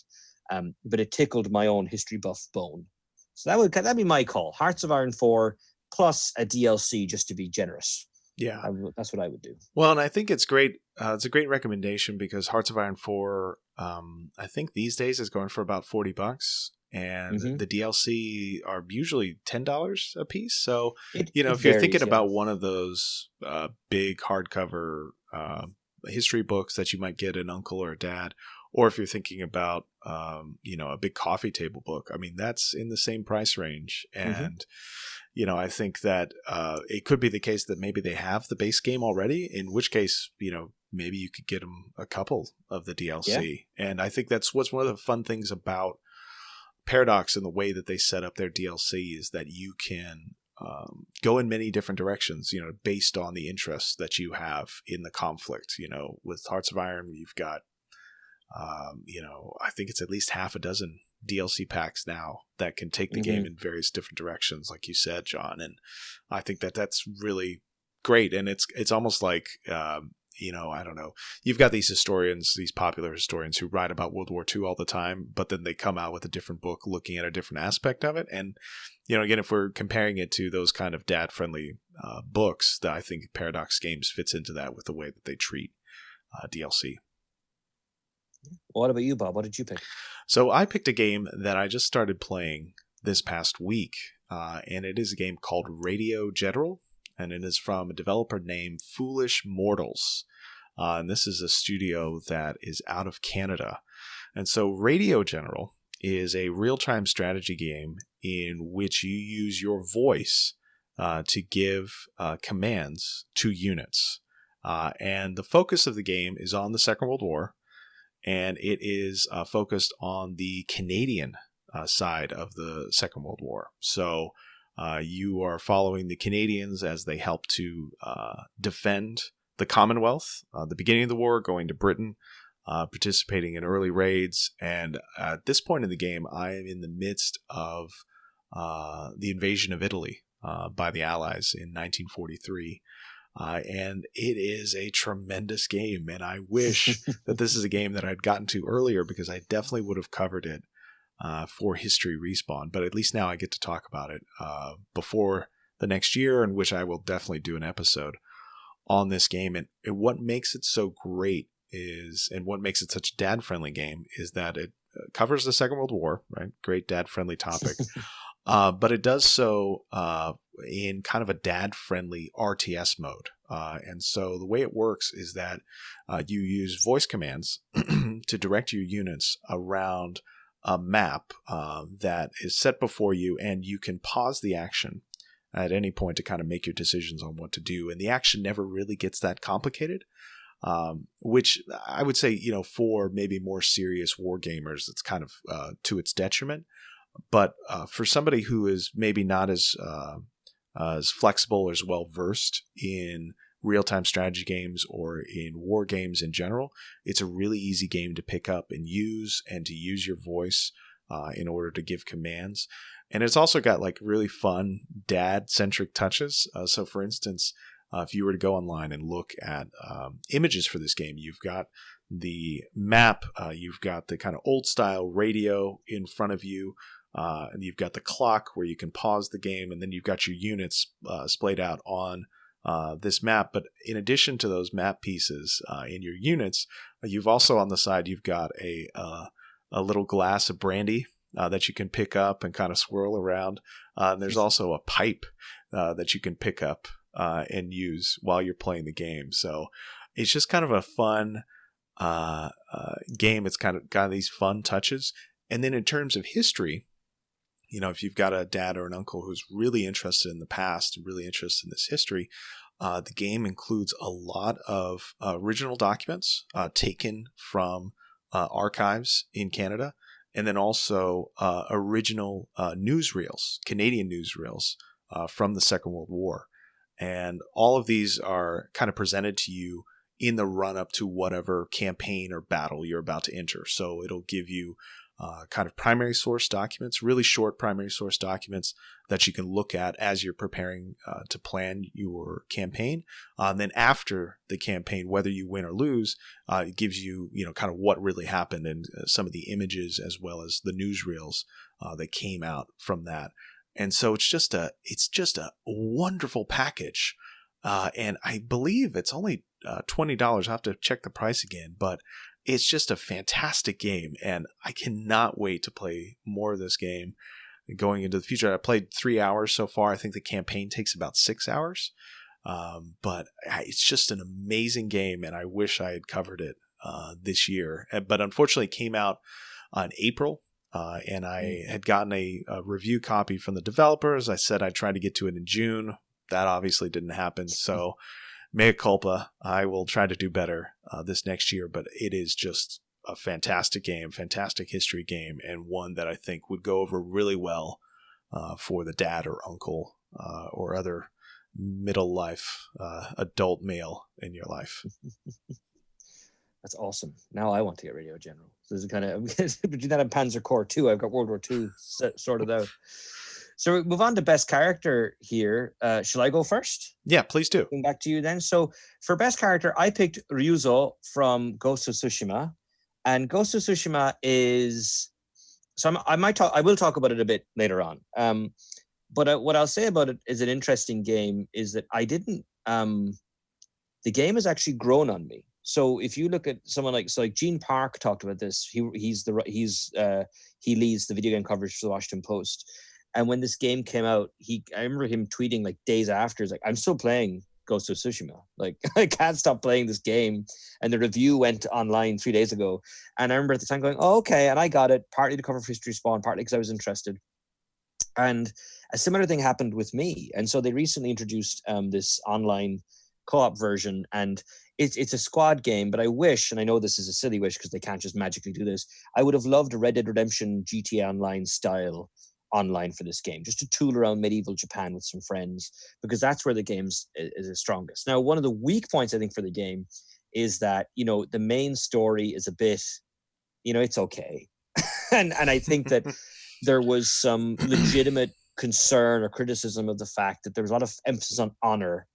But it tickled my own history buff bone. So that'd be my call. Hearts of Iron 4 plus a DLC, just to be generous. Yeah. That's what I would do. Well, and I think it's great. It's a great recommendation because Hearts of Iron 4, I think these days is going for about $40. And the DLC are usually $10 a piece. So, if you're thinking about one of those big hardcover history books that you might get an uncle or a dad, or if you're thinking about, a big coffee table book, I mean, that's in the same price range. And, I think that it could be the case that maybe they have the base game already, in which case, maybe you could get them a couple of the DLC. Yeah. And I think that's what's one of the fun things about Paradox and the way that they set up their DLC is that you can go in many different directions, based on the interests that you have in the conflict. With Hearts of Iron, you've got, I think it's at least half a dozen DLC packs now that can take the game in various different directions, like you said, John. And I think that that's really great. And it's almost like, I don't know. You've got these historians, these popular historians who write about World War II all the time, but then they come out with a different book looking at a different aspect of it. And, again, if we're comparing it to those kind of dad-friendly books, that I think Paradox Games fits into that with the way that they treat DLC. What about you, Bob? What did you pick? So I picked a game that I just started playing this past week, and it is a game called Radio General, and it is from a developer named Foolish Mortals. And this is a studio that is out of Canada. And so Radio General is a real-time strategy game in which you use your voice to give commands to units. And the focus of the game is on the Second World War, and it is focused on the Canadian side of the Second World War. So you are following the Canadians as they help to defend the Commonwealth, the beginning of the war, going to Britain, participating in early raids. And at this point in the game, I am in the midst of the invasion of Italy by the Allies in 1943. And it is a tremendous game. And I wish that this is a game that I'd gotten to earlier, because I definitely would have covered it for History Respawn. But at least now I get to talk about it before the next year, in which I will definitely do an episode on this game. And what makes it so great is, and what makes it such a dad-friendly game, is that it covers the Second World War, right? Great dad-friendly topic. But it does so in kind of a dad-friendly RTS mode. And so the way it works is that you use voice commands to direct your units around a map that is set before you, and you can pause the action at any point to kind of make your decisions on what to do. And the action never really gets that complicated, which I would say, for maybe more serious war gamers, it's kind of to its detriment. But for somebody who is maybe not as flexible or as well versed in real-time strategy games or in war games in general, it's a really easy game to pick up and to use your voice in order to give commands. And it's also got like really fun dad-centric touches. So for instance, if you were to go online and look at images for this game, you've got the map, you've got the kind of old-style radio in front of you, and you've got the clock where you can pause the game, and then you've got your units splayed out on this map. But in addition to those map pieces in your units, you've also on the side, you've got a little glass of brandy that you can pick up and kind of swirl around. And there's also a pipe that you can pick up and use while you're playing the game. So it's just kind of a fun game. It's kind of got these fun touches. And then in terms of history, if you've got a dad or an uncle who's really interested in the past, really interested in this history, the game includes a lot of original documents taken from archives in Canada, and then also original newsreels, Canadian newsreels from the Second World War. And all of these are kind of presented to you in the run-up to whatever campaign or battle you're about to enter. So it'll give you kind of primary source documents, really short primary source documents that you can look at as you're preparing to plan your campaign. Then after the campaign, whether you win or lose, it gives you, kind of what really happened and some of the images as well as the newsreels that came out from that. And so it's just a wonderful package. And I believe it's only $20. I'll have to check the price again, but it's just a fantastic game, and I cannot wait to play more of this game going into the future. I played 3 hours so far. I think the campaign takes about 6 hours, but it's just an amazing game, and I wish I had covered it this year. But unfortunately, it came out in April, and I had gotten a review copy from the developers. I said I'd try to get to it in June. That obviously didn't happen, so mea culpa. I will try to do better this next year, but it is just a fantastic game, fantastic history game, and one that I think would go over really well for the dad or uncle or other middle life adult male in your life. That's awesome. Now I want to get Radio General. So this is kind of between that and Panzer Corps 2, I've got World War II sorted out. So we move on to best character here. Shall I go first? Yeah, please do. Going back to you then. So for best character, I picked Ryuzo from Ghost of Tsushima. And Ghost of Tsushima is... So I will talk about it a bit later on. But what I'll say about it is an interesting game is that I didn't... the game has actually grown on me. So if you look at someone like Gene Park talked about this. He leads the video game coverage for the Washington Post. And when this game came out, I remember him tweeting like days after, he's like, I'm still playing Ghost of Tsushima. Like, I can't stop playing this game. And the review went online 3 days ago. And I remember at the time going, oh, okay. And I got it, partly to cover History Spawn, partly because I was interested. And a similar thing happened with me. And so they recently introduced this online co-op version. And it's a squad game, but I wish, and I know this is a silly wish because they can't just magically do this, I would have loved a Red Dead Redemption GTA Online style online for this game, just to tool around medieval Japan with some friends, because that's where the game is the strongest. Now, one of the weak points, I think, for the game is that, the main story is a bit, it's okay. and I think that there was some legitimate concern or criticism of the fact that there was a lot of emphasis on honor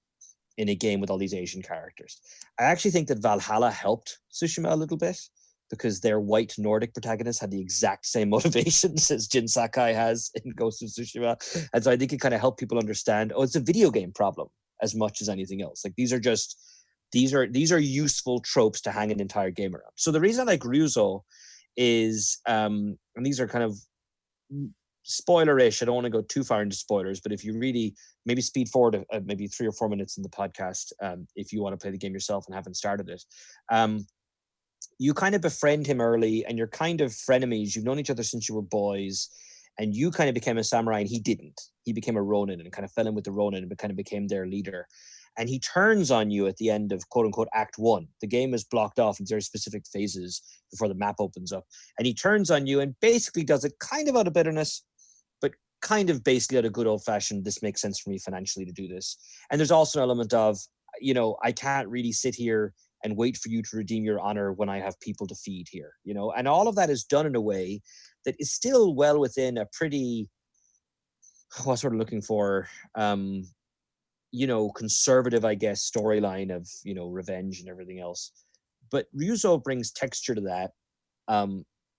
in a game with all these Asian characters. I actually think that Valhalla helped Tsushima a little bit, because their white Nordic protagonist had the exact same motivations as Jin Sakai has in Ghost of Tsushima. And so I think it kind of helped people understand, it's a video game problem as much as anything else. Like these are useful tropes to hang an entire game around. So the reason I like Ryuzo is, and these are kind of spoilerish. I don't want to go too far into spoilers, but if you really maybe speed forward maybe 3 or 4 minutes in the podcast, if you want to play the game yourself and haven't started it, you kind of befriend him early, and you're kind of frenemies. You've known each other since you were boys, and you kind of became a samurai, and he didn't. He became a ronin and kind of fell in with the ronin and kind of became their leader. And he turns on you at the end of quote unquote Act 1. The game is blocked off in very specific phases before the map opens up. And he turns on you and basically does it kind of out of bitterness, but kind of basically out of good old fashioned, this makes sense for me financially to do this. And there's also an element of, I can't really sit here and wait for you to redeem your honor when I have people to feed here, and all of that is done in a way that is still well within a pretty, what sort of looking for, conservative, I guess, storyline of, revenge and everything else. But Ryuzo brings texture to that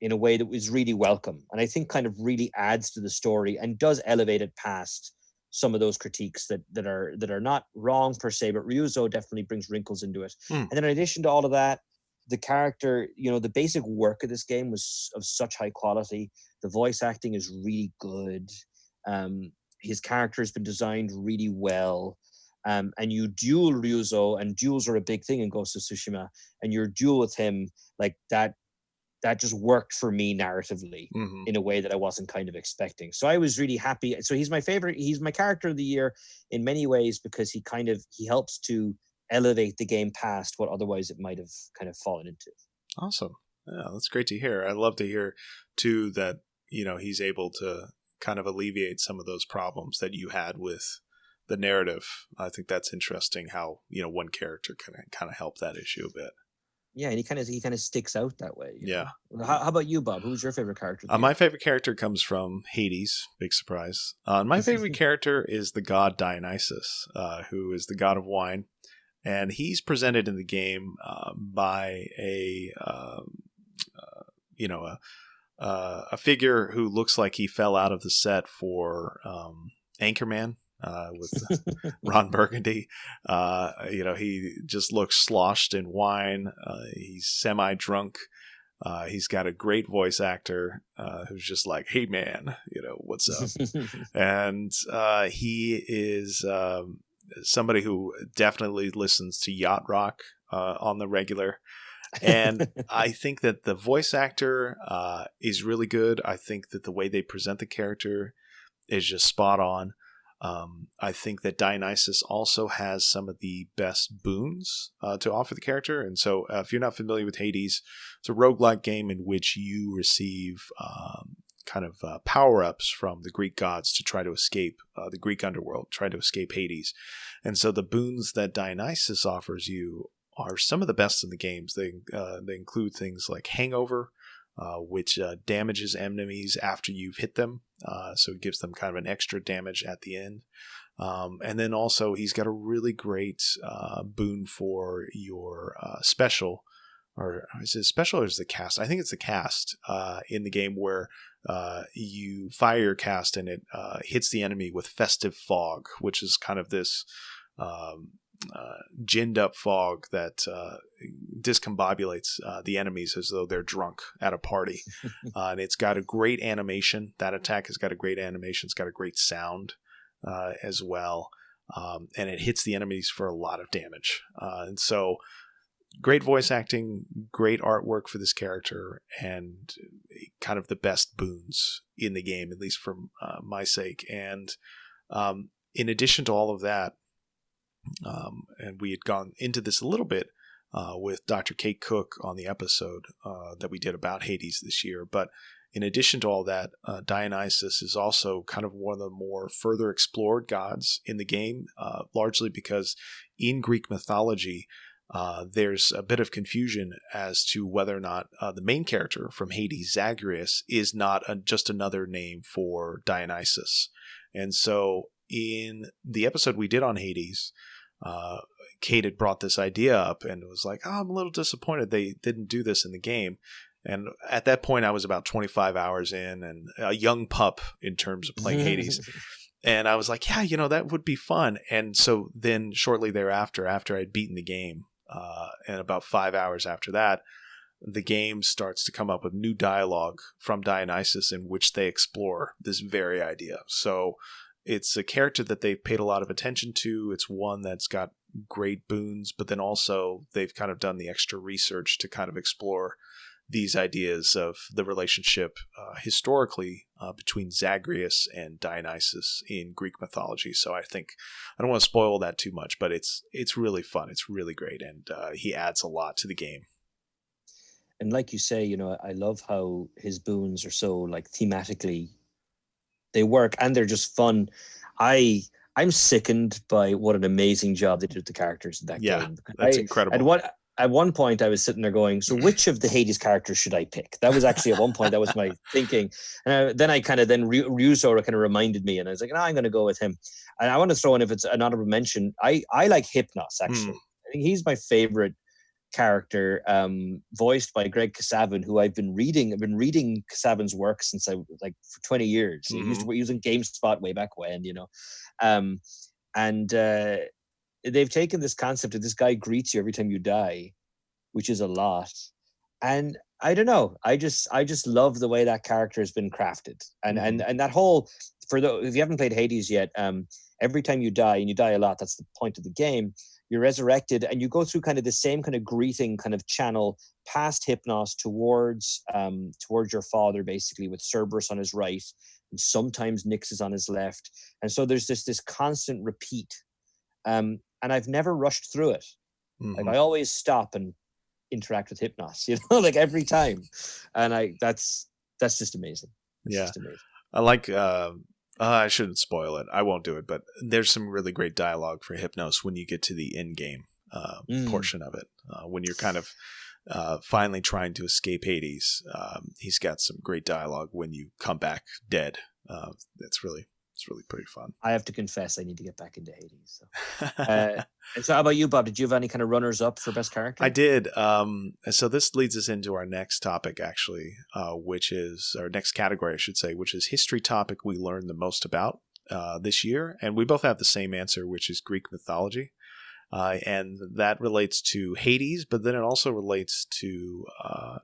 in a way that was really welcome. And I think kind of really adds to the story and does elevate it past some of those critiques that are not wrong per se, but Ryuzo definitely brings wrinkles into it. And then in addition to all of that, the character, the basic work of this game was of such high quality. The voice acting is really good. His character has been designed really well. And you duel Ryuzo, and duels are a big thing in Ghost of Tsushima, and your duel with him, like that just worked for me narratively in a way that I wasn't kind of expecting. So I was really happy. So he's my favorite. He's my character of the year in many ways, because he helps to elevate the game past what otherwise it might have kind of fallen into. Awesome. Yeah, that's great to hear. I love to hear too that, he's able to kind of alleviate some of those problems that you had with the narrative. I think that's interesting how, one character can kind of help that issue a bit. Yeah, and he kind of sticks out that way. Yeah. How about you, Bob? Who's your favorite character? My favorite character comes from Hades. Big surprise. My favorite character is the god Dionysus, who is the god of wine, and he's presented in the game by a figure who looks like he fell out of the set for Anchorman. With Ron Burgundy. He just looks sloshed in wine. He's semi-drunk. He's got a great voice actor who's just like, hey man, what's up? And he is somebody who definitely listens to yacht rock on the regular. And I think that the voice actor is really good. I think that the way they present the character is just spot on. I think that Dionysus also has some of the best boons to offer the character. And so if you're not familiar with Hades, it's a roguelike game in which you receive power-ups from the Greek gods to try to escape the Greek underworld, try to escape Hades. And so the boons that Dionysus offers you are some of the best in the games. They include things like Hangover, which damages enemies after you've hit them. So it gives them kind of an extra damage at the end. And then also he's got a really great boon for your special. Or is it special or is it the cast? I think it's the cast in the game where you fire your cast and it hits the enemy with festive fog, which is kind of this ginned up fog that discombobulates the enemies as though they're drunk at a party. And it's got a great animation. That attack has got a great animation. It's got a great sound as well. And it hits the enemies for a lot of damage. And so great voice acting, great artwork for this character, and kind of the best boons in the game, at least for my sake. And in addition to all of that, and we had gone into this a little bit with Dr. Kate Cook on the episode that we did about Hades this year. But in addition to all that, Dionysus is also kind of one of the more further explored gods in the game, largely because in Greek mythology, there's a bit of confusion as to whether or not the main character from Hades, Zagreus, is not just another name for Dionysus. And so in the episode we did on Hades, Kate had brought this idea up and was like, oh, I'm a little disappointed they didn't do this in the game. And at that point, I was about 25 hours in and a young pup in terms of playing Hades. And I was like, yeah, that would be fun. And so then shortly thereafter, after I'd beaten the game, and about 5 hours after that, the game starts to come up with new dialogue from Dionysus in which they explore this very idea. So it's a character that they've paid a lot of attention to. It's one that's got great boons, but then also they've kind of done the extra research to kind of explore these ideas of the relationship historically between Zagreus and Dionysus in Greek mythology. So I think I don't want to spoil that too much, but it's really fun. It's really great, and he adds a lot to the game. And like you say, I love how his boons are so like thematically they work and they're just fun. I'm sickened by what an amazing job they did with the characters in that game. That's incredible. At one point, I was sitting there going, so which of the Hades characters should I pick? That was actually at one point, that was my thinking. And then Ryuzo kind of reminded me, and I was like, no, I'm going to go with him. And I want to throw in, if it's an honorable mention, I like Hypnos, actually. I think he's my favorite character, voiced by Greg Kasavin, who I've been reading Kasavin's work since for 20 years. He was in GameSpot way back when, they've taken this concept of this guy greets you every time you die, which is a lot. And I don't know. I just love the way that character has been crafted. And that whole, if you haven't played Hades yet, every time you die, and you die a lot, that's the point of the game, you're resurrected and you go through kind of the same kind of greeting kind of channel past Hypnos towards your father, basically, with Cerberus on his right, and sometimes Nyx is on his left. And so there's this constant repeat. And I've never rushed through it. Like I always stop and interact with Hypnos, like every time. And that's just amazing. Just amazing. I like, I shouldn't spoil it. I won't do it, but there's some really great dialogue for Hypnos when you get to the end game portion of it. When you're kind of finally trying to escape Hades, he's got some great dialogue when you come back dead. It's really pretty fun. I have to confess, I need to get back into Hades. So. And so how about you, Bob? Did you have any kind of runners up for best character? I did. So this leads us into our next topic, actually, which is our next category, I should say, which is history topic we learned the most about this year. And we both have the same answer, which is Greek mythology. And that relates to Hades, but then it also relates to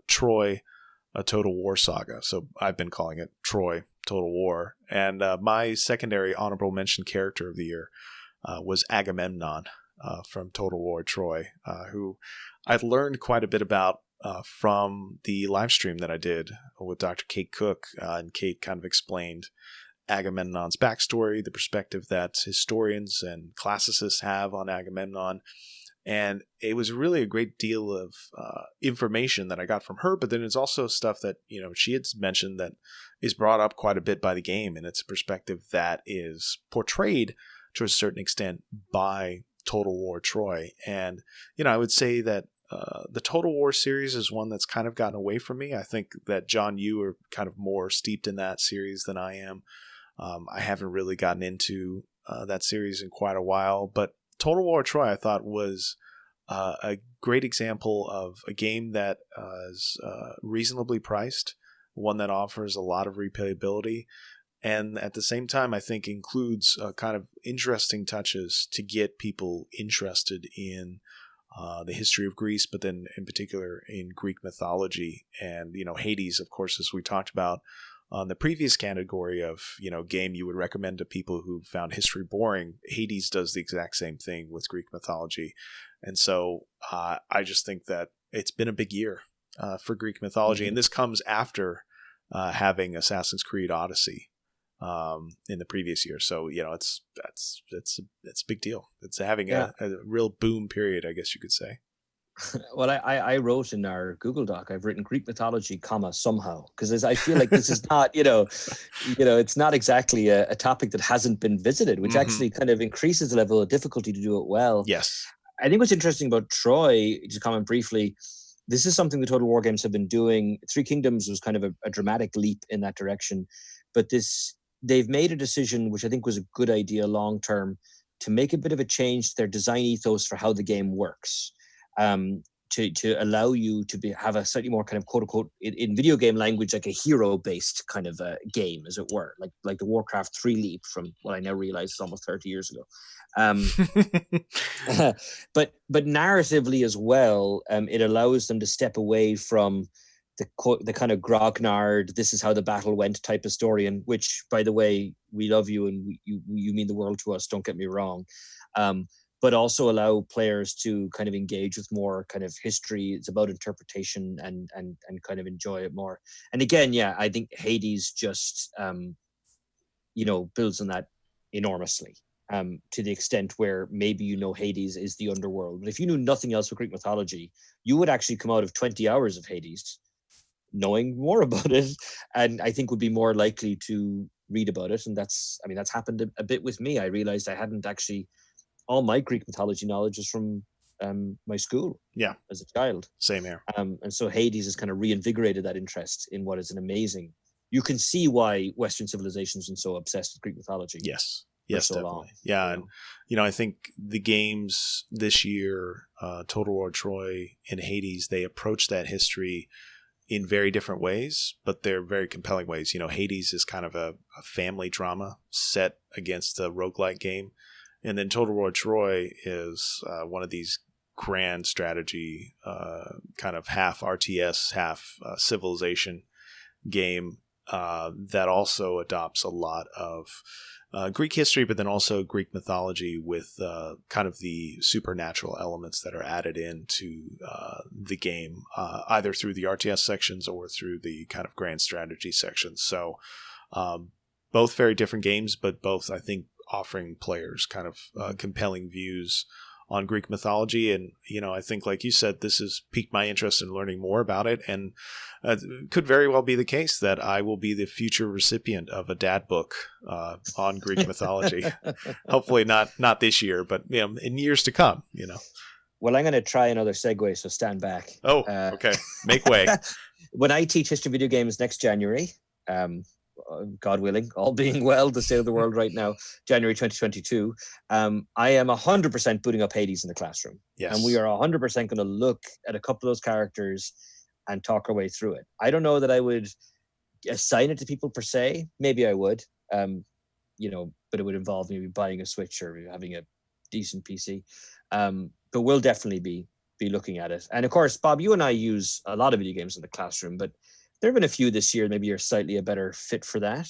Troy, a Total War Saga. So I've been calling it Troy, Total War. And my secondary honorable mention character of the year was Agamemnon from Total War Troy, who I'd learned quite a bit about from the live stream that I did with Dr. Kate Cook. And Kate kind of explained Agamemnon's backstory, the perspective that historians and classicists have on Agamemnon. And it was really a great deal of information that I got from her, but then it's also stuff that, she had mentioned that is brought up quite a bit by the game, and it's a perspective that is portrayed to a certain extent by Total War Troy. And, I would say that the Total War series is one that's kind of gotten away from me. I think that, John, you are kind of more steeped in that series than I am. I haven't really gotten into that series in quite a while, but Total War Troy, I thought, was a great example of a game that is reasonably priced, one that offers a lot of replayability, and at the same time, I think includes kind of interesting touches to get people interested in the history of Greece, but then in particular in Greek mythology. And, Hades, of course, as we talked about on the previous category of, game you would recommend to people who found history boring, Hades does the exact same thing with Greek mythology. And so I just think that it's been a big year for Greek mythology. And this comes after having Assassin's Creed Odyssey in the previous year. So, it's a big deal. It's having a real boom period, I guess you could say. Well, I wrote in our Google Doc, I've written Greek mythology, somehow, because I feel like this is not, it's not exactly a topic that hasn't been visited, which actually kind of increases the level of difficulty to do it well. Yes. I think what's interesting about Troy, to comment briefly, this is something the Total War games have been doing. Three Kingdoms was kind of a dramatic leap in that direction, but they've made a decision, which I think was a good idea long term, to make a bit of a change to their design ethos for how the game works. To allow you to have a slightly more kind of quote unquote in video game language, like a hero based kind of game, as it were, like the Warcraft 3 leap from what I now realize is almost 30 years ago. But narratively as well, it allows them to step away from the kind of grognard, this is how the battle went type of story, and which, by the way, we love you and you mean the world to us, don't get me wrong. But also allow players to kind of engage with more kind of history. It's about interpretation and kind of enjoy it more. And again, yeah, I think Hades just, builds on that enormously, to the extent where maybe Hades is the underworld. But if you knew nothing else of Greek mythology, you would actually come out of 20 hours of Hades knowing more about it, and I think would be more likely to read about it. And that's happened a bit with me. I realized I hadn't actually... all my Greek mythology knowledge is from my school as a child. Same here. And so Hades has kind of reinvigorated that interest in what is an amazing... You can see why Western civilizations are so obsessed with Greek mythology. Yes, so definitely. Long. Yeah, and I think the games this year, Total War Troy and Hades, they approach that history in very different ways, but they're very compelling ways. Hades is kind of a family drama set against a roguelike game. And then Total War Troy is one of these grand strategy, kind of half RTS, half civilization game that also adopts a lot of Greek history, but then also Greek mythology with kind of the supernatural elements that are added into the game, either through the RTS sections or through the kind of grand strategy sections. So both very different games, but both, I think, offering players kind of compelling views on Greek mythology. And, I think, like you said, this has piqued my interest in learning more about it. And it could very well be the case that I will be the future recipient of a dad book on Greek mythology. Hopefully not this year, but, in years to come, Well, I'm going to try another segue, so stand back. Oh, okay. Make way. When I teach history video games next January, God willing, all being well, the state of the world right now, January 2022, I am 100% booting up Hades in the classroom. Yes. And we are 100% going to look at a couple of those characters and talk our way through it. I don't know that I would assign it to people per se. Maybe I would, but it would involve maybe buying a Switch or having a decent PC. But we'll definitely be looking at it. And of course, Bob, you and I use a lot of video games in the classroom, but there have been a few this year. Maybe you're slightly a better fit for that.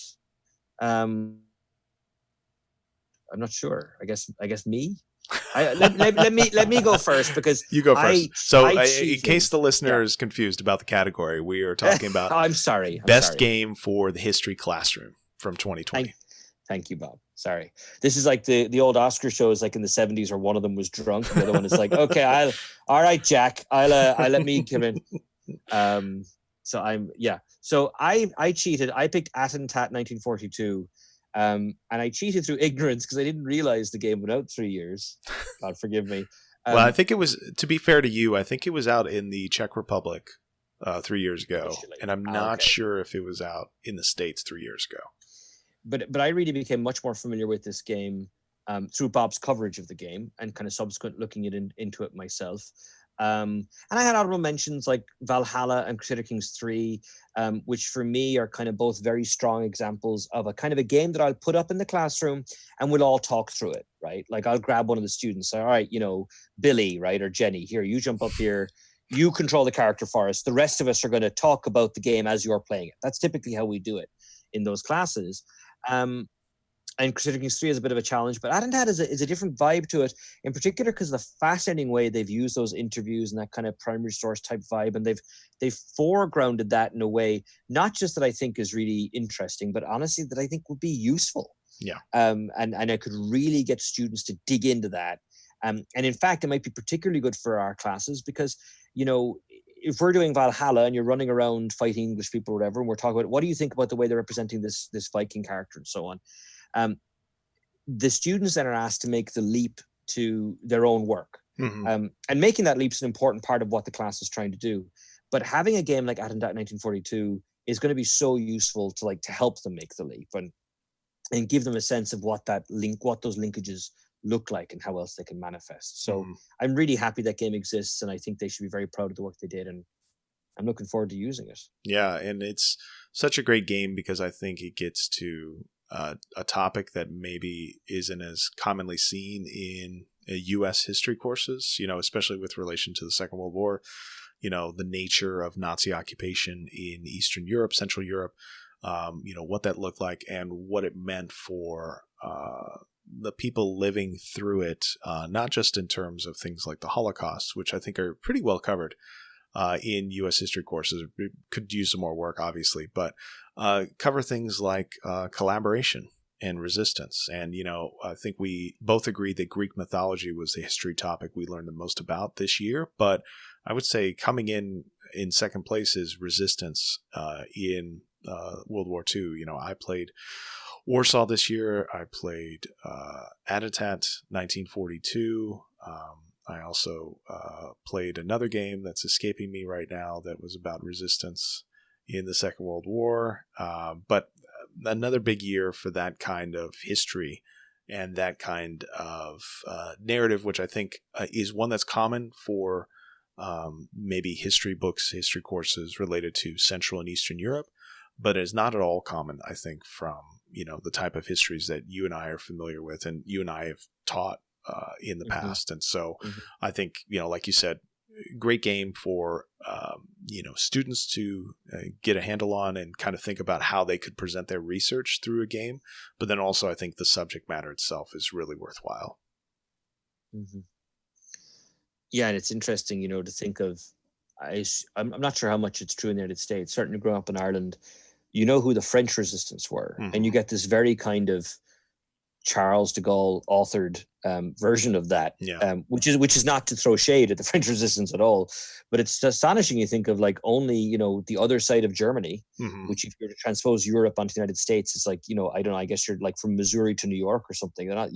I'm not sure. I guess me. Let me go first, because you go first. In case the listener is confused about the category, we are talking about I'm sorry. Best game for the history classroom from 2020. Thank you, Bob. Sorry. This is like the old Oscar shows, like in the 70s, where one of them was drunk and the other one is like, okay, all right, Jack, I'll let me come in. So I cheated. I picked Attentat 1942. And I cheated through ignorance because I didn't realize the game went out 3 years. God forgive me. Well, I think it was, to be fair to you, I think it was out in the Czech Republic 3 years ago. And I'm not sure if it was out in the States 3 years ago. But I really became much more familiar with this game through Bob's coverage of the game and kind of subsequent looking into it myself. And I had honorable mentions like Valhalla and Crusader Kings 3, which for me are kind of both very strong examples of a kind of a game that I'll put up in the classroom and we'll all talk through it, right? Like I'll grab one of the students, say, all right, Billy, right, or Jenny, here, you jump up here, you control the character for us. The rest of us are going to talk about the game as you're playing it. That's typically how we do it in those classes. And Crusader Kings 3 is a bit of a challenge, but Attentat is a different vibe to it, in particular because the fascinating way they've used those interviews and that kind of primary source type vibe, and they've foregrounded that in a way, not just that I think is really interesting, but honestly that I think would be useful. Yeah. And I could really get students to dig into that. And in fact, it might be particularly good for our classes because, if we're doing Valhalla and you're running around fighting English people or whatever, and we're talking about what do you think about the way they're representing this Viking character and so on. The students then are asked to make the leap to their own work. Mm-hmm. And making that leap is an important part of what the class is trying to do. But having a game like Attentat 1942 is going to be so useful to help them make the leap and give them a sense of what those linkages look like and how else they can manifest. So I'm really happy that game exists, and I think they should be very proud of the work they did, and I'm looking forward to using it. Yeah, and it's such a great game because I think it gets to a topic that maybe isn't as commonly seen in U.S. history courses, especially with relation to the Second World War, the nature of Nazi occupation in Eastern Europe, Central Europe, what that looked like and what it meant for the people living through it, not just in terms of things like the Holocaust, which I think are pretty well covered in U.S. history courses. We could use some more work, obviously, but cover things like collaboration and resistance. And, I think we both agreed that Greek mythology was the history topic we learned the most about this year. But I would say coming in second place is resistance in World War II. I played Warsaw this year. I played Attentat 1942. I also played another game that's escaping me right now that was about resistance in the Second World War. But another big year for that kind of history and that kind of narrative, which I think is one that's common for maybe history books, history courses related to Central and Eastern Europe, but is not at all common, I think, from the type of histories that you and I are familiar with and you and I have taught in the past. And so I think, like you said, great game for, students to get a handle on and kind of think about how they could present their research through a game. But then also I think the subject matter itself is really worthwhile. Yeah, and it's interesting, to think of, I'm not sure how much it's true in the United States. Certainly growing up in Ireland, who the French resistance were. And you get this very kind of Charles de Gaulle authored version of that, which is not to throw shade at the French resistance at all, but it's astonishing. You think of like only the other side of Germany, which if you're to transpose Europe onto the United States, it's like I don't know. I guess you're like from Missouri to New York or something. They're not.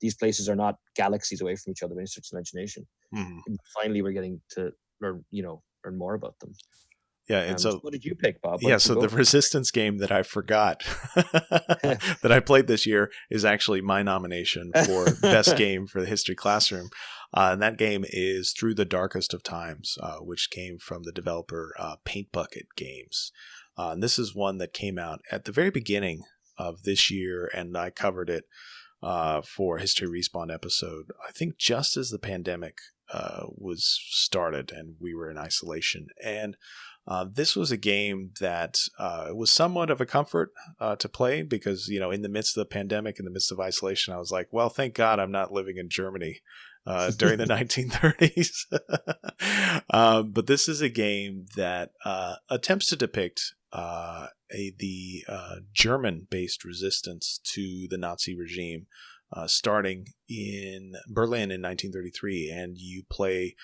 These places are not galaxies away from each other by any such imagination. And finally, we're getting to learn more about them. Yeah, and so what did you pick, Bob? So the Resistance game that I forgot that I played this year is actually my nomination for best game for the history classroom. And that game is Through the Darkest of Times, which came from the developer Paint Bucket Games. And this is one that came out at the very beginning of this year, and I covered it for a History Respawn episode, I think just as the pandemic was started and we were in isolation. And this was a game that was somewhat of a comfort to play because, in the midst of the pandemic, in the midst of isolation, I was like, well, thank God I'm not living in Germany during the 1930s. But this is a game that attempts to depict the German-based resistance to the Nazi regime starting in Berlin in 1933. And you play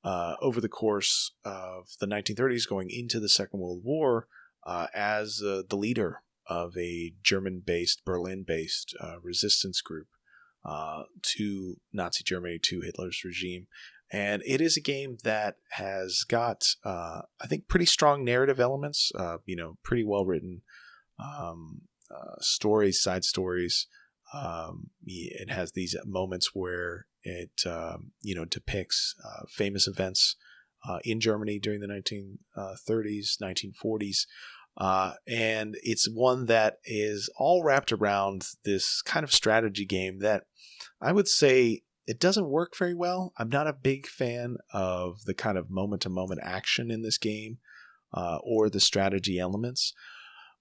over the course of the 1930s going into the Second World War as the leader of a German-based, Berlin-based resistance group to Nazi Germany, to Hitler's regime. And it is a game that has got, I think, pretty strong narrative elements, pretty well-written stories, side stories. It has these moments where it, depicts famous events in Germany during the 1930s, 1940s. And it's one that is all wrapped around this kind of strategy game that I would say it doesn't work very well. I'm not a big fan of the kind of moment-to-moment action in this game or the strategy elements.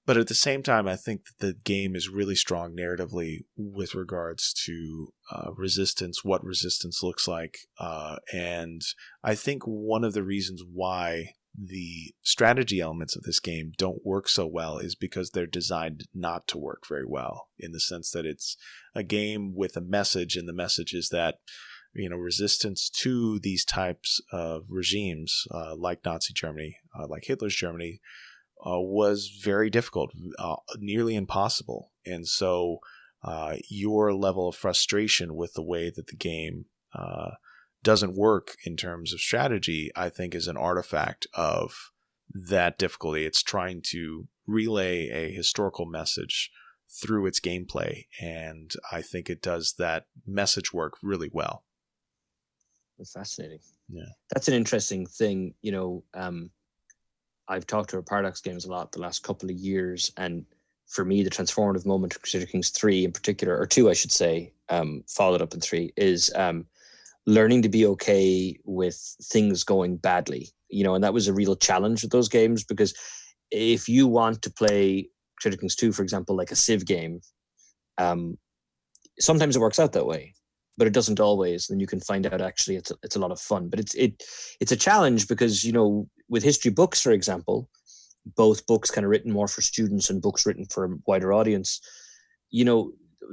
But at the same time, I think that the game is really strong narratively with regards to resistance, what resistance looks like. And I think one of the reasons why the strategy elements of this game don't work so well is because they're designed not to work very well, in the sense that it's a game with a message, and the message is that, resistance to these types of regimes like Nazi Germany, like Hitler's Germany, was very difficult, nearly impossible. And so your level of frustration with the way that the game doesn't work in terms of strategy, I think, is an artifact of that difficulty. It's trying to relay a historical message through its gameplay. And I think it does that message work really well. Fascinating. Yeah. That's an interesting thing. I've talked to Paradox Games a lot the last couple of years, and for me, the transformative moment of Crusader Kings 3 in particular, or 2, I should say, followed up in 3, is learning to be okay with things going badly. And that was a real challenge with those games, because if you want to play Crusader Kings 2, for example, like a Civ game, sometimes it works out that way, but it doesn't always. Then you can find out actually it's a lot of fun. But it's a challenge because, with history books, for example, both books kind of written more for students and books written for a wider audience,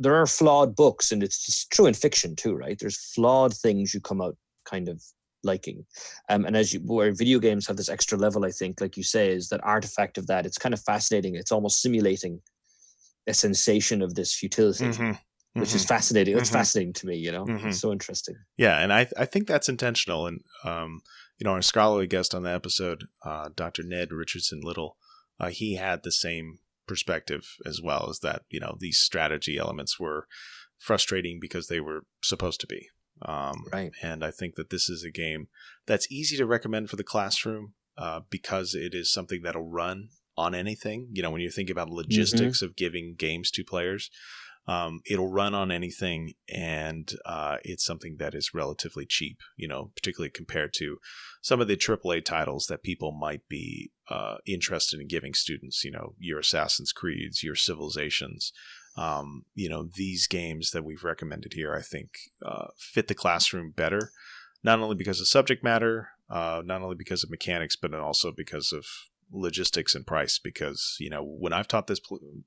there are flawed books, and it's true in fiction too, right? There's flawed things you come out kind of liking. And where video games have this extra level, I think, like you say, is that artifact of that. It's kind of fascinating. It's almost simulating a sensation of this futility, which is fascinating. It's fascinating to me, It's so interesting. Yeah, and I think that's intentional. And, our scholarly guest on the episode, Dr. Ned Richardson Little, he had the same perspective as well, as that, these strategy elements were frustrating because they were supposed to be. Right. And I think that this is a game that's easy to recommend for the classroom because it is something that'll run on anything. When you think about logistics of giving games to players, it'll run on anything, and it's something that is relatively cheap, particularly compared to some of the AAA titles that people might be interested in giving students, your Assassin's Creeds, your Civilizations. These games that we've recommended here, I think, fit the classroom better, not only because of subject matter, not only because of mechanics, but also because of logistics and price. Because, when I've taught this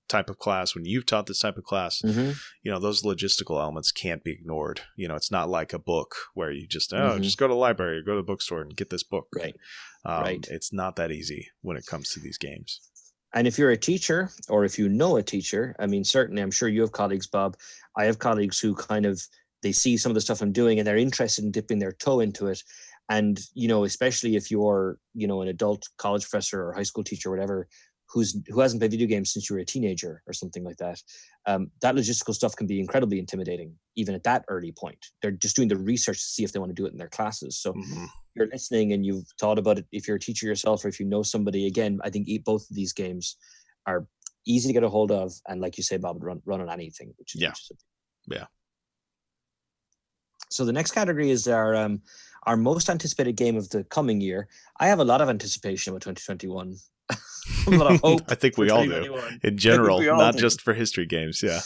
type of class, when you've taught this type of class, those logistical elements can't be ignored. It's not like a book where you just, just go to the library or go to the bookstore and get this book. Right. It's not that easy when it comes to these games. And if you're a teacher, or if you know a teacher, certainly I'm sure you have colleagues, Bob. I have colleagues who they see some of the stuff I'm doing and they're interested in dipping their toe into it. And, especially if you're, an adult college professor or high school teacher or whatever, who hasn't played video games since you were a teenager or something like that, that logistical stuff can be incredibly intimidating, even at that early point. They're just doing the research to see if they want to do it in their classes. So you're listening and you've thought about it. If you're a teacher yourself, or if you know somebody, again, I think both of these games are easy to get a hold of. And like you say, Bob, run on anything, which is yeah. So the next category is our most anticipated game of the coming year. I have a lot of anticipation about 2021. A lot of hope. I think we all do, in general, not just for history games. Yeah.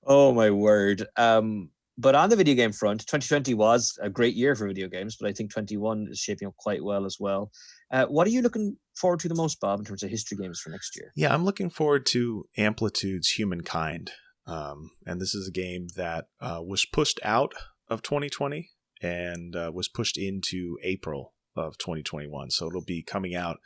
Oh my word. But on the video game front, 2020 was a great year for video games, but I think 21 is shaping up quite well as well. What are you looking forward to the most, Bob, in terms of history games for next year? Yeah, I'm looking forward to Amplitude's Humankind. And this is a game that was pushed out of 2020 and was pushed into April of 2021. So it'll be coming out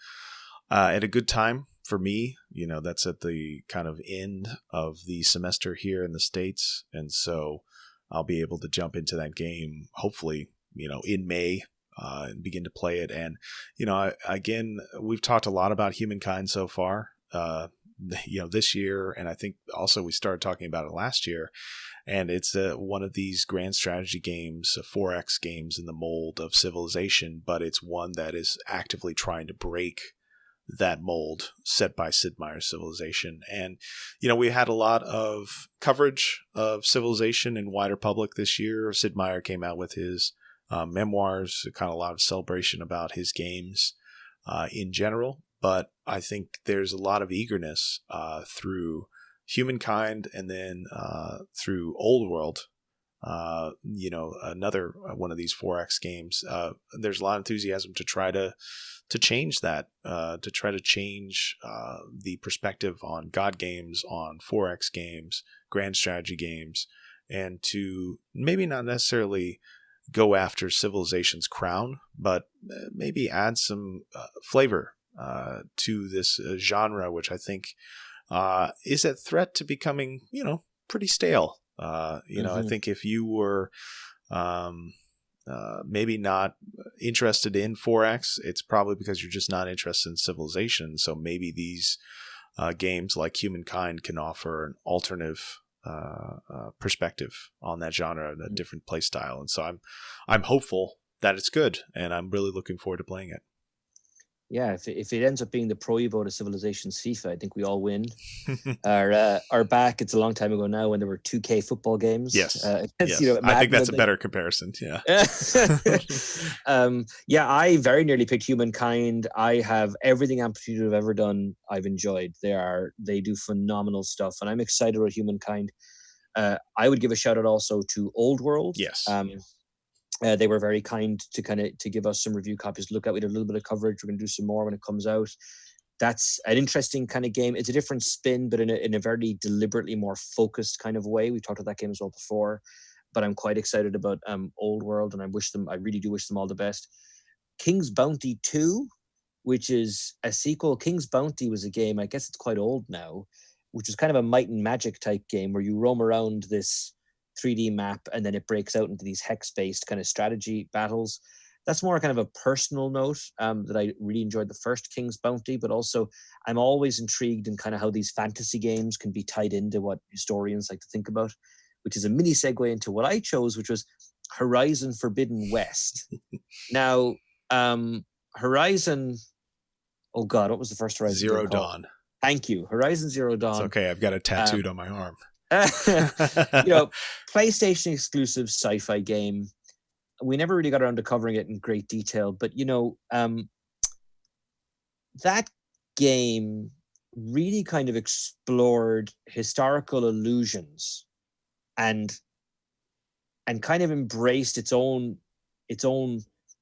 at a good time for me. That's at the kind of end of the semester here in the States. And so I'll be able to jump into that game, hopefully, in May and begin to play it. And, again, we've talked a lot about Humankind so far, this year. And I think also we started talking about it last year. And it's one of these grand strategy games, 4X games in the mold of Civilization, but it's one that is actively trying to break that mold set by Sid Meier's Civilization. And, we had a lot of coverage of Civilization in wider public this year. Sid Meier came out with his memoirs, kind of a lot of celebration about his games in general. But I think there's a lot of eagerness through Humankind and then through Old World, another one of these 4X games. There's a lot of enthusiasm to try to change that, to try to change the perspective on God games, on 4X games, grand strategy games, and to maybe not necessarily go after Civilization's crown, but maybe add some flavor to this genre, which I think is at threat to becoming, pretty stale. I think if you were maybe not interested in 4X, it's probably because you're just not interested in Civilization. So maybe these games like Humankind can offer an alternative perspective on that genre and a different play style. And so I'm hopeful that it's good, and I'm really looking forward to playing it. Yeah, if it ends up being the Pro Evo to Civilizations FIFA, I think we all win. Our back, it's a long time ago now when there were 2K football games. Yes. Yes. I think that's a better comparison. Yeah. Yeah, I very nearly picked Humankind. I have everything Amplitude have ever done. I've enjoyed. They do phenomenal stuff, and I'm excited about Humankind. I would give a shout out also to Old World. Yes. They were very kind to give us some review copies to look at. We did a little bit of coverage. We're going to do some more when it comes out. That's an interesting kind of game. It's a different spin, but in a very deliberately more focused kind of way. We talked about that game as well before, but I'm quite excited about Old World, and I really do wish them all the best. King's Bounty 2, which is a sequel. King's Bounty was a game, I guess it's quite old now, which was kind of a might and magic type game where you roam around this 3D map, and then it breaks out into these hex-based kind of strategy battles. That's more kind of a personal note that I really enjoyed the first King's Bounty, but also I'm always intrigued in kind of how these fantasy games can be tied into what historians like to think about, which is a mini segue into what I chose, which was Horizon Forbidden West. Now, Horizon, oh God, what was the first Horizon? Zero Dawn. Thank you. Horizon Zero Dawn. It's okay. I've got it tattooed on my arm. PlayStation exclusive sci-fi game. We never really got around to covering it in great detail, but that game really kind of explored historical illusions and kind of embraced its own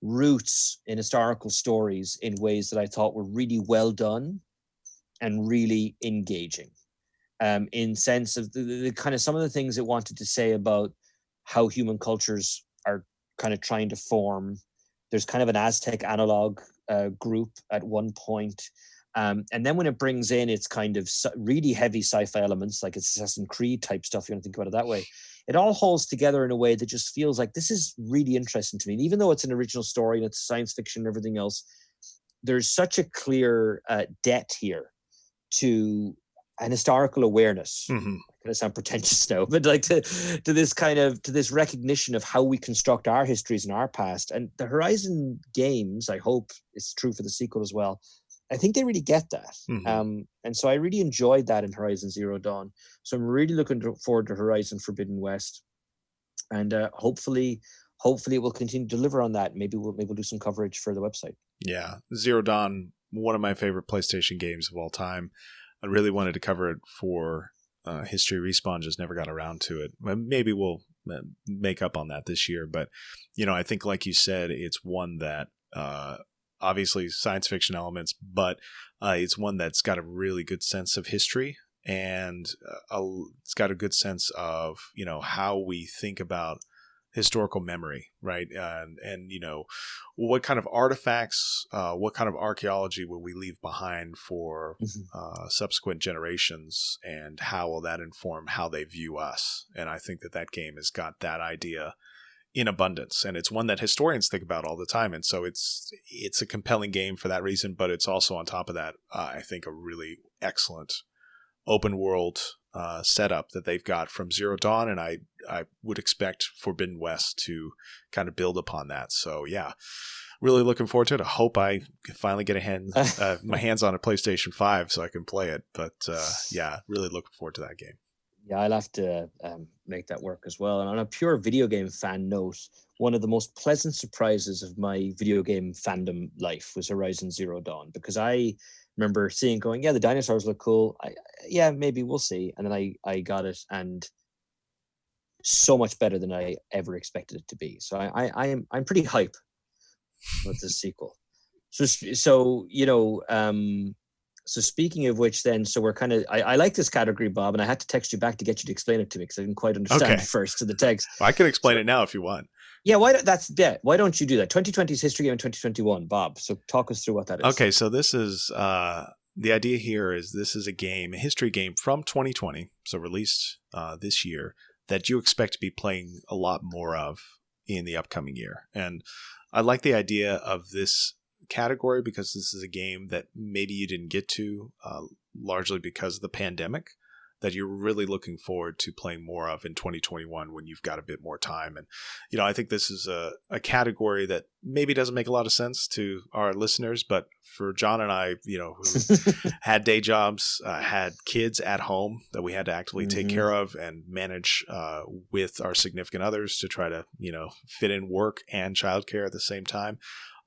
roots in historical stories in ways that I thought were really well done and really engaging. In sense of the kind of some of the things it wanted to say about how human cultures are kind of trying to form. There's kind of an Aztec analog group at one point. And then when it brings in its kind of really heavy sci-fi elements, like it's Assassin's Creed type stuff, you want to think about it that way, it all holds together in a way that just feels like this is really interesting to me. And even though it's an original story and it's science fiction and everything else, there's such a clear debt here to an historical awareness. Mm-hmm. Gonna sound pretentious now, but like to this recognition of how we construct our histories and our past. And the Horizon games, I hope it's true for the sequel as well, I think they really get that. Mm-hmm. And so I really enjoyed that in Horizon Zero Dawn. So I'm really looking forward to Horizon Forbidden West, and hopefully it will continue to deliver on that. Maybe we'll do some coverage for the website. Yeah, Zero Dawn, one of my favorite PlayStation games of all time. I really wanted to cover it for History Respawn, just never got around to it. Maybe we'll make up on that this year. But, I think like you said, it's one that obviously science fiction elements, but it's one that's got a really good sense of history, and it's got a good sense of, how we think about historical memory, right? And what kind of artifacts, what kind of archaeology will we leave behind for subsequent generations, and how will that inform how they view us? And I think that game has got that idea in abundance, and it's one that historians think about all the time. And so it's a compelling game for that reason, but it's also, on top of that, I think a really excellent open world setup that they've got from Zero Dawn, and I would expect Forbidden West to kind of build upon that. So yeah, really looking forward to it. I hope I can finally get my hands on a PlayStation 5 so I can play it. But yeah, really looking forward to that game. Yeah, I'll have to make that work as well. And on a pure video game fan note, one of the most pleasant surprises of my video game fandom life was Horizon Zero Dawn, because I remember seeing going, yeah, the dinosaurs look cool. Maybe we'll see. And then I got it, and so much better than I ever expected it to be. So I'm pretty hype with this sequel. So speaking of which, then, so we're kind of, I like this category, Bob, and I had to text you back to get you to explain it to me because I didn't quite understand it first to the text. Well, I can explain it now if you want. Yeah, why don't you do that? 2020's history game in 2021, Bob. So talk us through what that is. Okay, so this is the idea here is this is a history game from 2020, so released this year, that you expect to be playing a lot more of in the upcoming year. And I like the idea of this category because this is a game that maybe you didn't get to largely because of the pandemic, that you're really looking forward to playing more of in 2021 when you've got a bit more time. And, I think this is a category that maybe doesn't make a lot of sense to our listeners, but for John and I, who had day jobs, had kids at home that we had to actively take care of and manage with our significant others to try to, fit in work and childcare at the same time.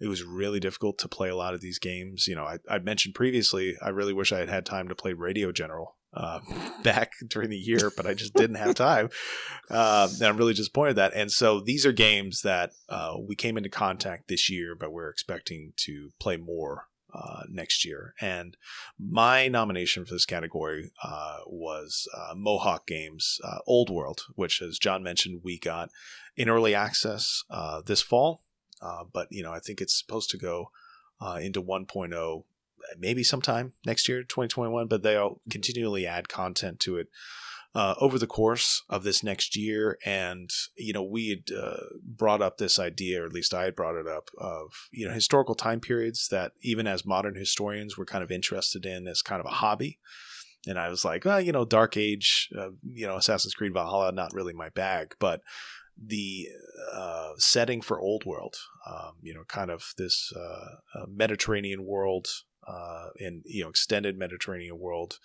It was really difficult to play a lot of these games. I mentioned previously, I really wish I had had time to play Radio General back during the year, but I just didn't have time. And I'm really disappointed that. And so these are games that we came into contact this year, but we're expecting to play more next year. And my nomination for this category was Mohawk Games Old World, which, as John mentioned, we got in early access this fall. But, I think it's supposed to go into 1.0 maybe sometime next year, 2021, but they'll continually add content to it over the course of this next year. And, we had brought up this idea, or at least I had brought it up, of, historical time periods that even as modern historians we're kind of interested in as kind of a hobby. And I was like, well, Dark Age, Assassin's Creed Valhalla, not really my bag, but the setting for Old World, kind of this Mediterranean world, in extended Mediterranean world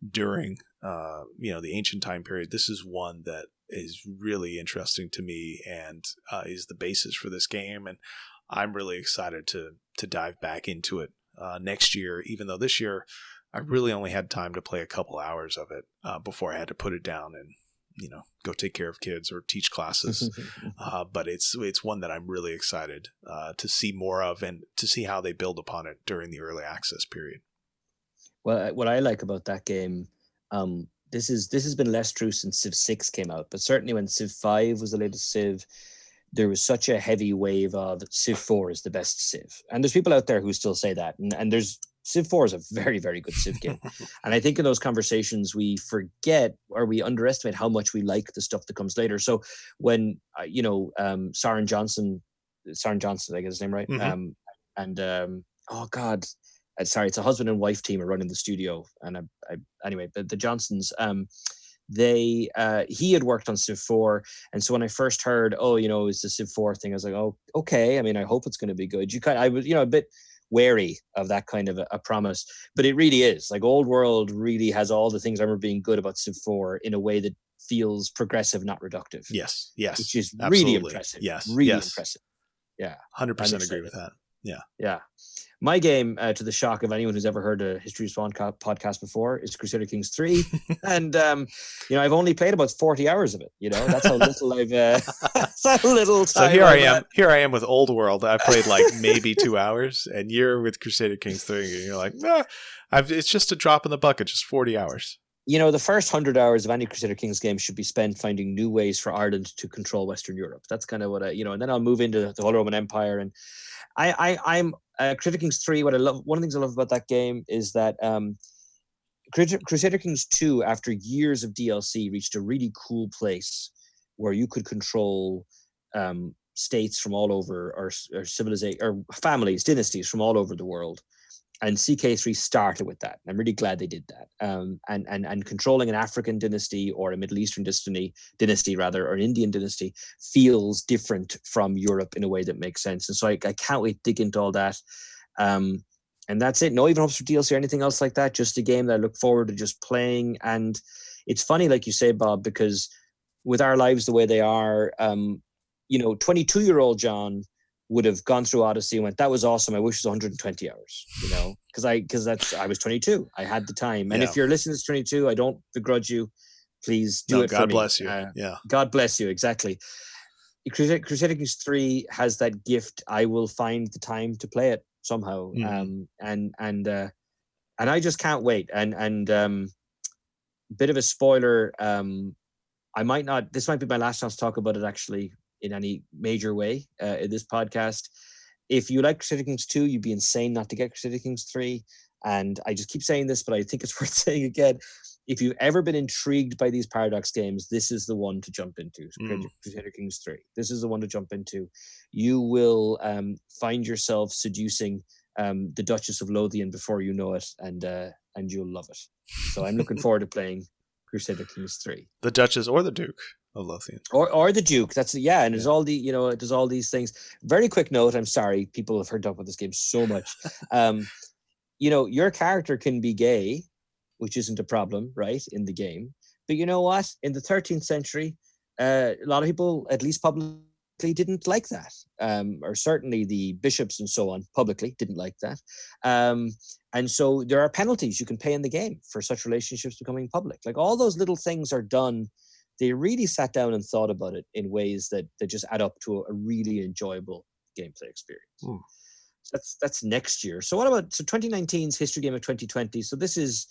during the ancient time period. This is one that is really interesting to me and is the basis for this game, and I'm really excited to dive back into it next year. Even though this year I really only had time to play a couple hours of it before I had to put it down and go take care of kids or teach classes. But it's one that I'm really excited to see more of and to see how they build upon it during the early access period. Well, what I like about that game, this has been less true since Civ 6 came out, but certainly when Civ 5 was the latest Civ, there was such a heavy wave of Civ 4 is the best Civ. And there's people out there who still say that. And there's Civ 4 is a very, very good Civ game. And I think in those conversations, we forget or we underestimate how much we like the stuff that comes later. So when, Sarn Johnson, I get his name right? Sorry, it's a husband and wife team are running the studio. And anyway, the Johnsons, he had worked on Civ 4. And so when I first heard, it's the Civ 4 thing, I was like, oh, okay. I mean, I hope it's going to be good. I was, a bit wary of that kind of a promise, but it really is. Like, Old World really has all the things I remember being good about Civ 4 in a way that feels progressive, not reductive. Yes. Which is absolutely. really impressive. Impressive. Yeah. 100% agree with that. Yeah. My game, to the shock of anyone who's ever heard a History Respawn podcast before, is Crusader Kings 3. And, I've only played about 40 hours of it. That's how little I've, that's how little time. So here I am with Old World. I played like maybe 2 hours, and you're with Crusader Kings 3, and you're like, it's just a drop in the bucket, just 40 hours. The first 100 hours of any Crusader Kings game should be spent finding new ways for Ireland to control Western Europe. That's kind of what and then I'll move into the Holy Roman Empire. And I'm Crusader Kings 3. One of the things I love about that game is that Crusader Kings 2, after years of DLC, reached a really cool place where you could control states from all over, or civilization, or families, dynasties from all over the world. And CK3 started with that. I'm really glad they did that. And controlling an African dynasty or a Middle Eastern dynasty, or an Indian dynasty, feels different from Europe in a way that makes sense. And so I can't wait to dig into all that. And that's it. No even hopes for DLC or anything else like that. Just a game that I look forward to just playing. And it's funny, like you say, Bob, because with our lives the way they are, 22-year-old John would have gone through Odyssey and went, that was awesome. I wish it was 120 hours, because I was 22. I had the time. And if you're listening to 22, I don't begrudge you. Please do it for me. God bless you. God bless you. Exactly. Crusader Kings 3 has that gift. I will find the time to play it somehow. And I just can't wait. And bit of a spoiler. This might be my last chance to talk about it actually in any major way in this podcast. If you like Crusader Kings 2, you'd be insane not to get Crusader Kings 3. And I just keep saying this, but I think it's worth saying again. If you've ever been intrigued by these Paradox games, this is the one to jump into. Crusader Kings 3. This is the one to jump into. You will find yourself seducing the Duchess of Lothian before you know it. And and you'll love it. So I'm looking forward to playing Crusader Kings 3. The Duchess or the Duke of Lothian. Or the Duke. That's and there's all the it does all these things. Very quick note, I'm sorry, people have heard talk about this game so much. Your character can be gay, which isn't a problem, right, in the game. But you know what? In the 13th century, a lot of people, at least publicly, didn't like that. Or certainly the bishops and so on publicly didn't like that. And so there are penalties you can pay in the game for such relationships becoming public. Like, all those little things are done. They really sat down and thought about it in ways that just add up to a really enjoyable gameplay experience. So that's next year. So what about 2019's History Game of 2020? So this is,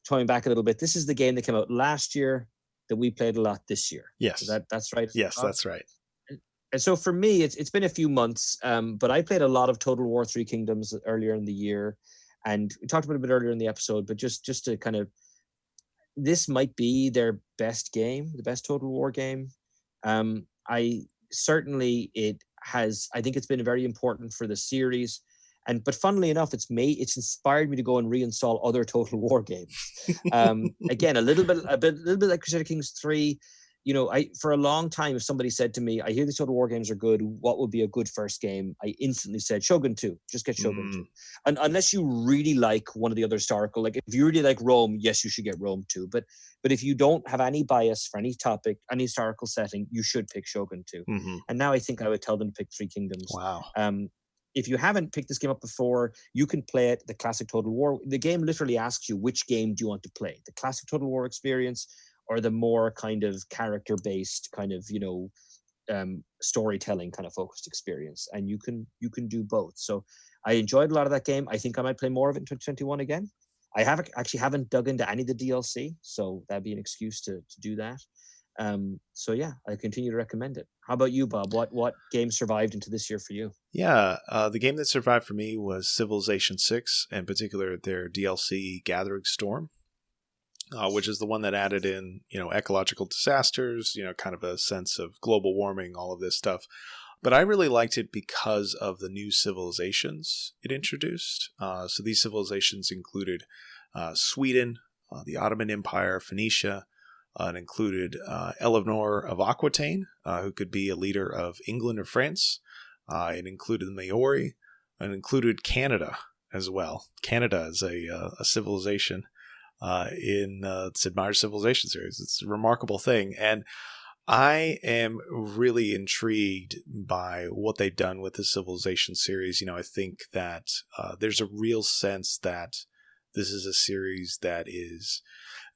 going back a little bit, this is the game that came out last year that we played a lot this year. Yes. So that's right? Yes, that's right. And so for me, it's been a few months, but I played a lot of Total War Three Kingdoms earlier in the year. And we talked about it a bit earlier in the episode, but just to kind of, this might be their best game, the best Total War game. I think it's been very important for the series. But funnily enough, it's inspired me to go and reinstall other Total War games. Again, a little bit like Crusader Kings 3. For a long time, if somebody said to me, I hear the Total War games are good, what would be a good first game? I instantly said Shogun 2. Just get Shogun 2. And unless you really like one of the other historical, like if you really like Rome, yes, you should get Rome 2. But if you don't have any bias for any topic, any historical setting, you should pick Shogun 2. And now I think I would tell them to pick Three Kingdoms. Wow. If you haven't picked this game up before, you can play it, the classic Total War. The game literally asks you, which game do you want to play? The classic Total War experience, or the more kind of character-based, kind of, storytelling kind of focused experience. And you can do both. So I enjoyed a lot of that game. I think I might play more of it in 2021 again. I haven't dug into any of the DLC, so that'd be an excuse to do that. So yeah, I continue to recommend it. How about you, Bob? What game survived into this year for you? Yeah, the game that survived for me was Civilization 6, in particular their DLC Gathering Storm, which is the one that added in, ecological disasters, kind of a sense of global warming, all of this stuff. But I really liked it because of the new civilizations it introduced. So these civilizations included Sweden, the Ottoman Empire, Phoenicia. It included Eleanor of Aquitaine, who could be a leader of England or France. It included the Maori. It included Canada as well. Canada is a civilization in the Sid Meier's Civilization series. It's a remarkable thing. And I am really intrigued by what they've done with the Civilization series. I think that there's a real sense that this is a series that is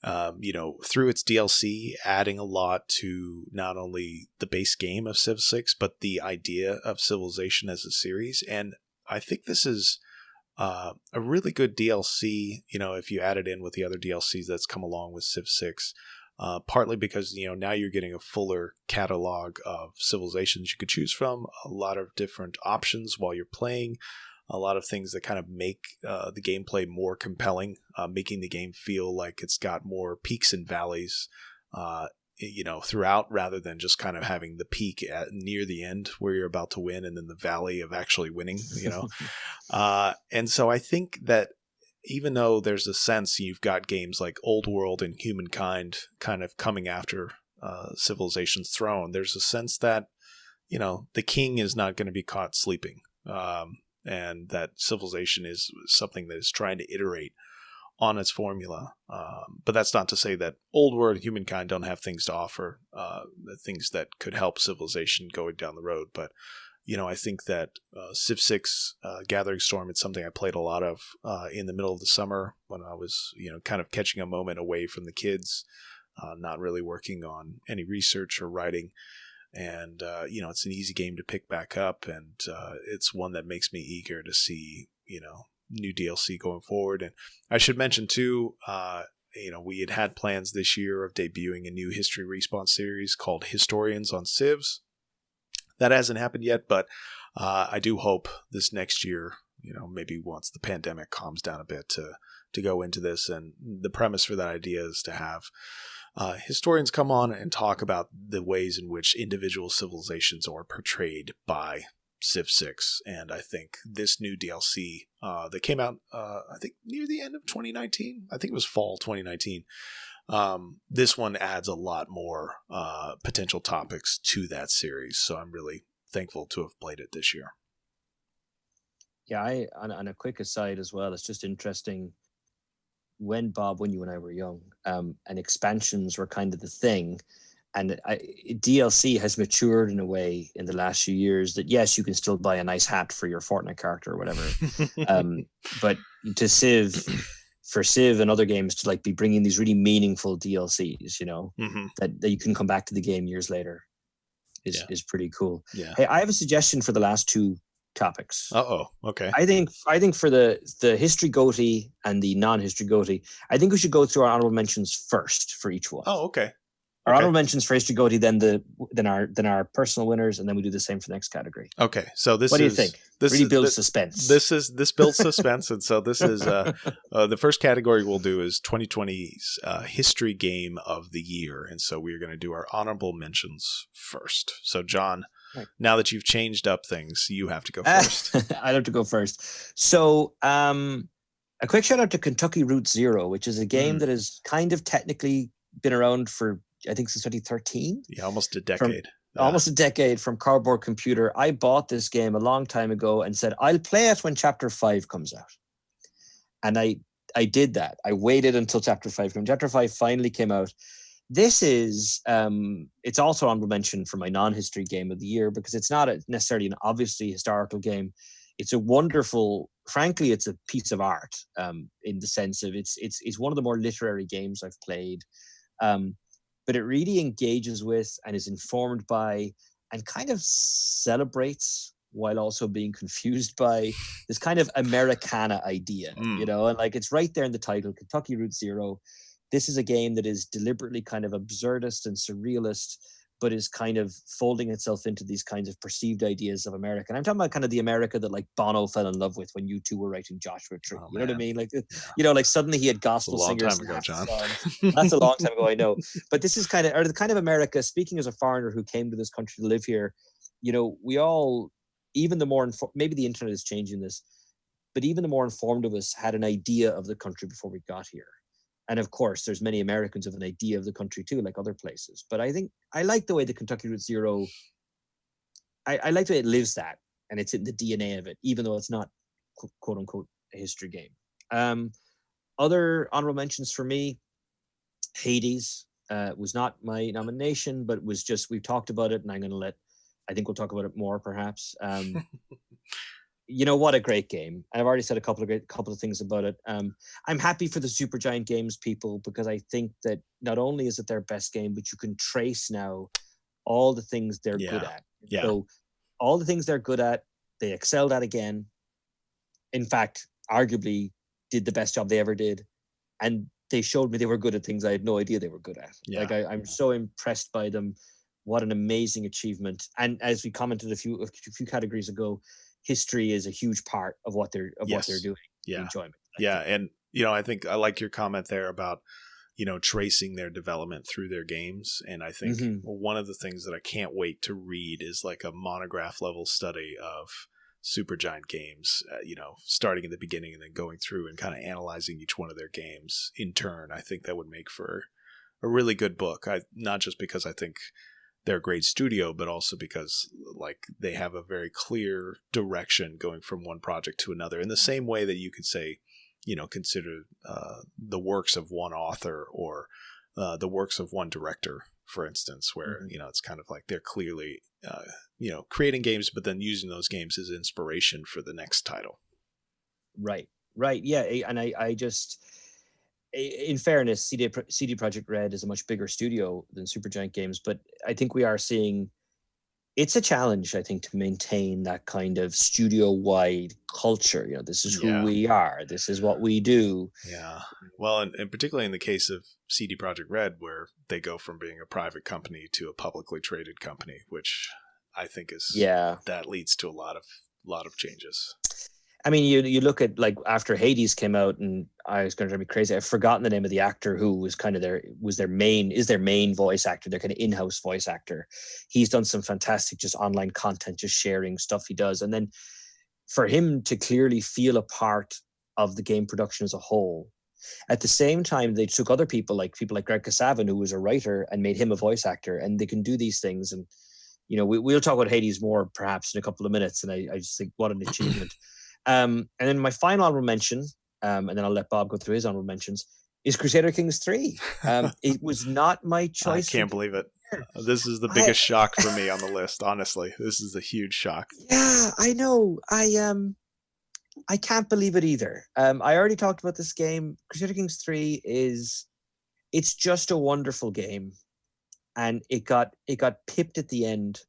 through its DLC, adding a lot to not only the base game of Civ 6, but the idea of Civilization as a series. And I think this is a really good DLC, if you add it in with the other DLCs that's come along with Civ 6, partly because, now you're getting a fuller catalog of civilizations you could choose from, a lot of different options while you're playing, a lot of things that kind of make the gameplay more compelling, making the game feel like it's got more peaks and valleys, throughout, rather than just kind of having the peak near the end where you're about to win and then the valley of actually winning, And so I think that even though there's a sense you've got games like Old World and Humankind kind of coming after Civilization's throne, there's a sense that, the king is not going to be caught sleeping. And that Civilization is something that is trying to iterate on its formula. But that's not to say that Old World and Humankind don't have things to offer, things that could help Civilization going down the road. But, I think that Civ 6 Gathering Storm, it's something I played a lot of in the middle of the summer when I was, kind of catching a moment away from the kids, not really working on any research or writing. And, it's an easy game to pick back up, and it's one that makes me eager to see, new DLC going forward. And I should mention, too, we had plans this year of debuting a new History Respawn series called Historians on Civs. That hasn't happened yet, but I do hope this next year, maybe once the pandemic calms down a bit, to go into this. And the premise for that idea is to have historians come on and talk about the ways in which individual civilizations are portrayed by Civ 6, and I think this new DLC that came out, I think near the end of 2019, I think it was fall 2019. This one adds a lot more potential topics to that series, so I'm really thankful to have played it this year. Yeah, on a quick aside as well, it's just interesting when you and I were young, and expansions were kind of the thing. And DLC has matured in a way in the last few years that, yes, you can still buy a nice hat for your Fortnite character or whatever. But to for Civ and other games to like be bringing these really meaningful DLCs, that you can come back to the game years later is pretty cool. Yeah. Hey, I have a suggestion for the last two topics. Okay. I think for the history GOTY and the non-history GOTY, I think we should go through our honorable mentions first for each one. Okay. Our honorable mentions for history GOTY, then our personal winners, and then we do the same for the next category. Okay, so what do you think? This really builds suspense. This builds suspense, and so this is the first category we'll do is 2020's history game of the year, and so we're going to do our honorable mentions first. So, John, now that you've changed up things, you have to go first. I have to go first. So, a quick shout out to Kentucky Route Zero, which is a game that has kind of technically been around for, I think, since 2013. Yeah, almost a decade. Almost a decade from Cardboard Computer. I bought this game a long time ago and said, I'll play it when Chapter 5 comes out. And I did that. I waited until Chapter 5 came. Chapter 5 finally came out. This is, it's also honorable mention for my non-history game of the year because it's not necessarily an obviously historical game. It's a wonderful, frankly, it's a piece of art in the sense of it's one of the more literary games I've played. But it really engages with and is informed by and kind of celebrates while also being confused by this kind of Americana idea, and like it's right there in the title, Kentucky Route Zero. This is a game that is deliberately kind of absurdist and surrealist, but is kind of folding itself into these kinds of perceived ideas of America. And I'm talking about kind of the America that like Bono fell in love with when you two were writing Joshua Tree. You know what I mean? Like, like suddenly he had gospel singers. A long time ago, John. That's a long time ago, I know. But this is the kind of America, speaking as a foreigner who came to this country to live here, we all, even the more, maybe the internet is changing this, but even the more informed of us had an idea of the country before we got here. And of course, there's many Americans have an idea of the country too, like other places. But I think I like the way the Kentucky Route Zero, I like the way it lives that, and it's in the DNA of it, even though it's not quote unquote a history game. Other honorable mentions for me, Hades was not my nomination, but was just, we've talked about it, and I think we'll talk about it more perhaps. What a great game. I've already said a couple of things about it. I'm happy for the Supergiant Games people because I think that not only is it their best game, but you can trace now all the things they're good at. Yeah. So all the things they're good at, they excelled at again. In fact, arguably did the best job they ever did. And they showed me they were good at things I had no idea they were good at. Yeah. Like I'm so impressed by them. What an amazing achievement. And as we commented a few categories ago, history is a huge part of what they're doing. Yeah. Enjoyment. Yeah. And, I think I like your comment there about, tracing their development through their games. And I think one of the things that I can't wait to read is like a monograph level study of Supergiant Games, starting at the beginning and then going through and kind of analyzing each one of their games in turn. I think that would make for a really good book. Not just because I think they're a great studio, but also because like they have a very clear direction going from one project to another in the same way that you could say, consider the works of one author or the works of one director, for instance, where, it's kind of like they're clearly, creating games, but then using those games as inspiration for the next title. Right. Yeah. And I just, in fairness, CD Projekt Red is a much bigger studio than Supergiant Games, but I think we are seeing it's a challenge, I think, to maintain that kind of studio-wide culture. This is who we are. This is what we do. Yeah. Well, and particularly in the case of CD Projekt Red, where they go from being a private company to a publicly traded company, which I think is that leads to a lot of changes. I mean, you look at like after Hades came out, and I was going to drive me crazy. I've forgotten the name of the actor who was kind of their main voice actor, their kind of in-house voice actor. He's done some fantastic just online content, just sharing stuff he does, and then for him to clearly feel a part of the game production as a whole. At the same time, they took other people like Greg Kasavin, who was a writer, and made him a voice actor, and they can do these things. And we'll talk about Hades more perhaps in a couple of minutes, and I just think what an achievement. And then my final honorable mention, and then I'll let Bob go through his honorable mentions, is Crusader Kings 3. It was not my choice. I can't believe it. This is the biggest shock for me on the list, honestly. This is a huge shock. Yeah, I know. I can't believe it either. I already talked about this game. Crusader Kings 3 it's just a wonderful game. And it got pipped at the end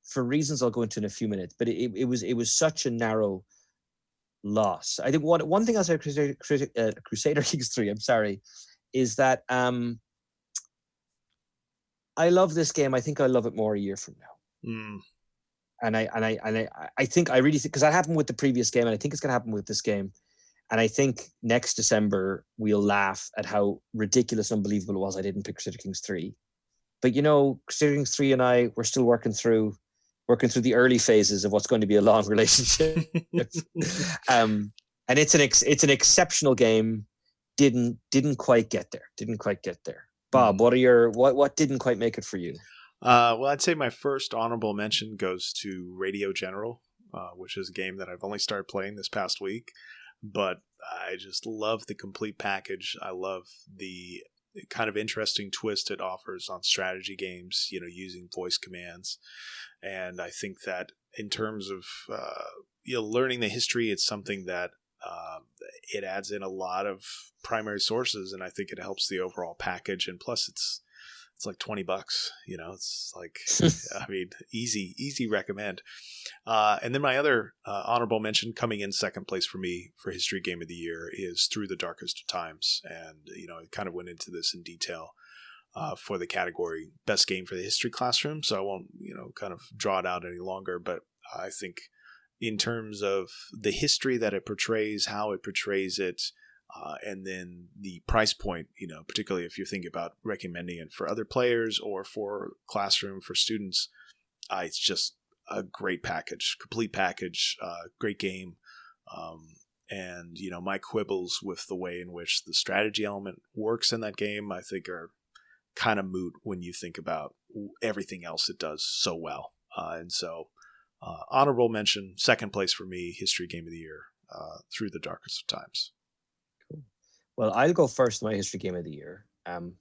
for reasons I'll go into in a few minutes, but it was such a narrow loss. I think one thing I'll say Crusader Kings 3, I'm sorry, is that I love this game. I think I love it more a year from now. And I think I really think, because that happened with the previous game, and I think it's going to happen with this game. And I think next December we'll laugh at how ridiculous and unbelievable it was I didn't pick Crusader Kings 3. But Crusader Kings 3 and I, we're still working through the early phases of what's going to be a long relationship. And it's an exceptional game. Didn't quite get there. Bob, what didn't quite make it for you? Well, I'd say my first honorable mention goes to Radio General, which is a game that I've only started playing this past week, but I just love the complete package. I love the kind of interesting twist it offers on strategy games, using voice commands. And I think that in terms of learning the history, it's something that it adds in a lot of primary sources, and I think it helps the overall package. And plus, it's like $20. It's like I mean, easy recommend. And then my other honorable mention, coming in second place for me for History Game of the Year, is Through the Darkest of Times. And I kind of went into this in detail for the category Best Game for the History Classroom, so I won't kind of draw it out any longer. But I think in terms of the history that it portrays, how it portrays it, and then the price point, particularly if you're thinking about recommending it for other players or for classroom for students, it's just a great package, complete package, great game. And, my quibbles with the way in which the strategy element works in that game, I think are kind of moot when you think about everything else it does so well. And so honorable mention, second place for me, History Game of the Year, Through the Darkest of Times. Well, I'll go first, my History Game of the Year, and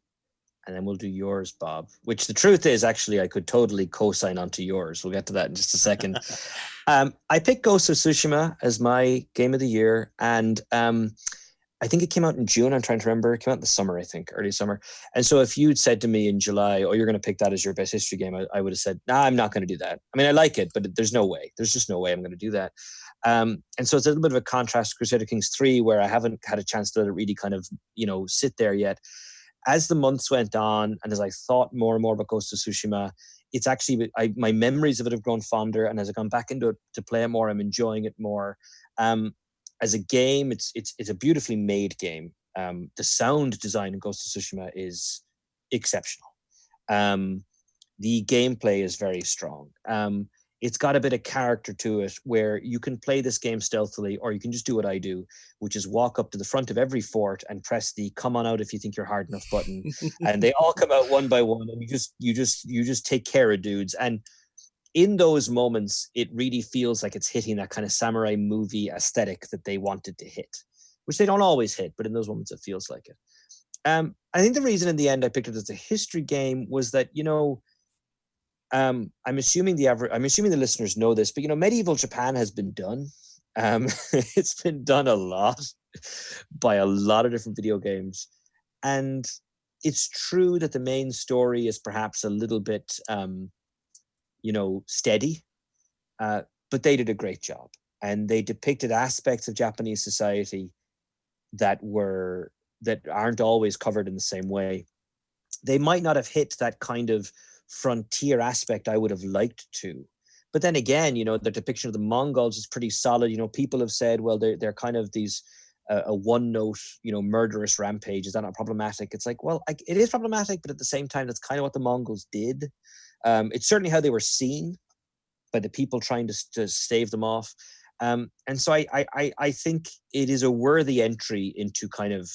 then we'll do yours, Bob, which the truth is, actually, I could totally co-sign onto yours. We'll get to that in just a second. I picked Ghost of Tsushima as my Game of the Year, and I think it came out in June. I'm trying to remember. It came out in the summer, I think, early summer. And so if you'd said to me in July, oh, you're going to pick that as your best history game, I would have said, nah, I'm not going to do that. I mean, I like it, but there's no way. There's just no way I'm going to do that. And so it's a little bit of a contrast to Crusader Kings 3, where I haven't had a chance to let it really kind of, sit there yet. As the months went on, and as I thought more and more about Ghost of Tsushima, it's actually, my memories of it have grown fonder. And as I've gone back into it to play it more, I'm enjoying it more. As a game, it's a beautifully made game. The sound design in Ghost of Tsushima is exceptional. The gameplay is very strong. It's got a bit of character to it, where you can play this game stealthily, or you can just do what I do, which is walk up to the front of every fort and press the "come on out if you think you're hard enough" button, and they all come out one by one, and you just take care of dudes. And in those moments, it really feels like it's hitting that kind of samurai movie aesthetic that they wanted to hit, which they don't always hit, but in those moments, it feels like it. I think the reason in the end I picked it as a history game was that, I'm assuming the listeners know this, but medieval Japan has been done. It's been done a lot by a lot of different video games, and it's true that the main story is perhaps a little bit steady, but they did a great job, and they depicted aspects of Japanese society that aren't always covered in the same way. They might not have hit that kind of frontier aspect I would have liked to, But then again, you know, the depiction of the Mongols is pretty solid. You know, people have said, well, they're kind of these a one note, you know, murderous rampage. Is that not problematic? It's like, well, it is problematic, but at the same time, that's kind of what the Mongols did. It's certainly how they were seen by the people trying to stave them off. And so I think it is a worthy entry into kind of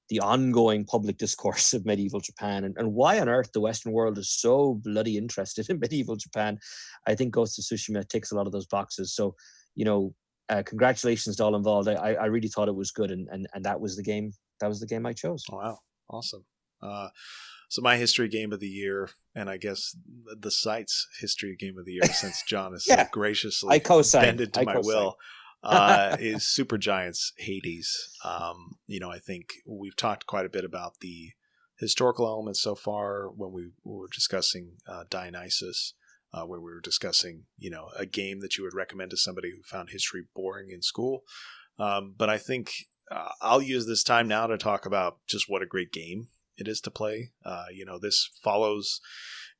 the ongoing public discourse of medieval Japan, and why on earth the Western world is so bloody interested in medieval Japan. I think Ghost of Tsushima ticks a lot of those boxes. So, you know, congratulations to all involved. I really thought it was good, and that was the game. That was the game I chose. Wow, awesome. So my history game of the year, and I guess the site's history game of the year, since John has so graciously bended to my will, is Supergiant's Hades. You know, I think we've talked quite a bit about the historical elements so far when we were discussing Dionysus, where we were discussing, you know, a game that you would recommend to somebody who found history boring in school. But I think I'll use this time now to talk about just what a great game it is to play. You know, this follows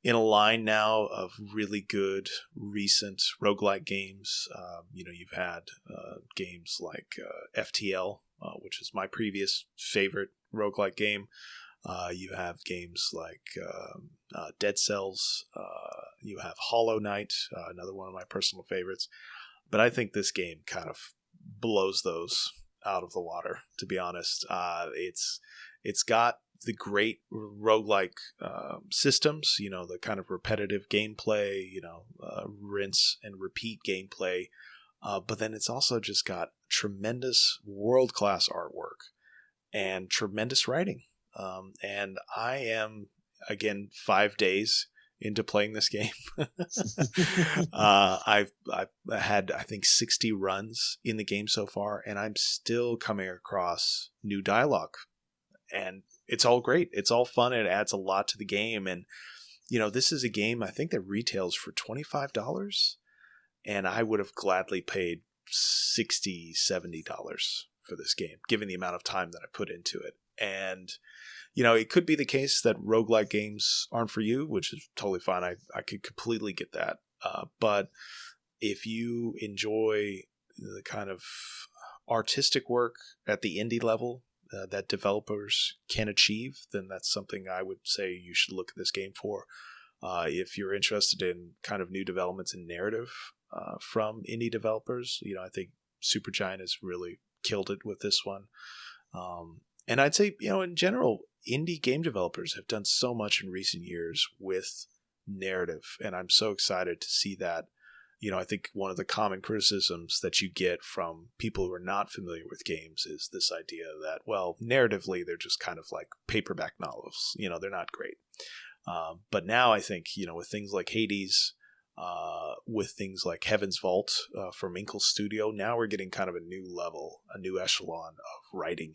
in a line now of really good recent roguelike games. You know, you've had games like FTL, which is my previous favorite roguelike game. You have games like Dead Cells. You have Hollow Knight, another one of my personal favorites. But I think this game kind of blows those out of the water, to be honest. It's got the great roguelike systems, you know, the kind of repetitive gameplay, you know, rinse and repeat gameplay. But then it's also just got tremendous world-class artwork and tremendous writing. And I am, again, 5 days into playing this game. I've had, I think, 60 runs in the game so far, and I'm still coming across new dialogue. And it's all great. It's all fun. It adds a lot to the game. And, you know, this is a game I think that retails for $25. And I would have gladly paid $60, $70 for this game, given the amount of time that I put into it. And, you know, it could be the case that roguelike games aren't for you, which is totally fine. I could completely get that. But if you enjoy the kind of artistic work at the indie level that developers can achieve, then that's something I would say you should look at this game for. If you're interested in kind of new developments in narrative from indie developers, you know, I think Supergiant has really killed it with this one. And I'd say, you know, in general, indie game developers have done so much in recent years with narrative, and I'm so excited to see that. You know, I think one of the common criticisms that you get from people who are not familiar with games is this idea that, well, narratively, they're just kind of like paperback novels. You know, they're not great. But now I think, you know, with things like Hades, with things like Heaven's Vault from Inkle Studio, now we're getting kind of a new level, a new echelon of writing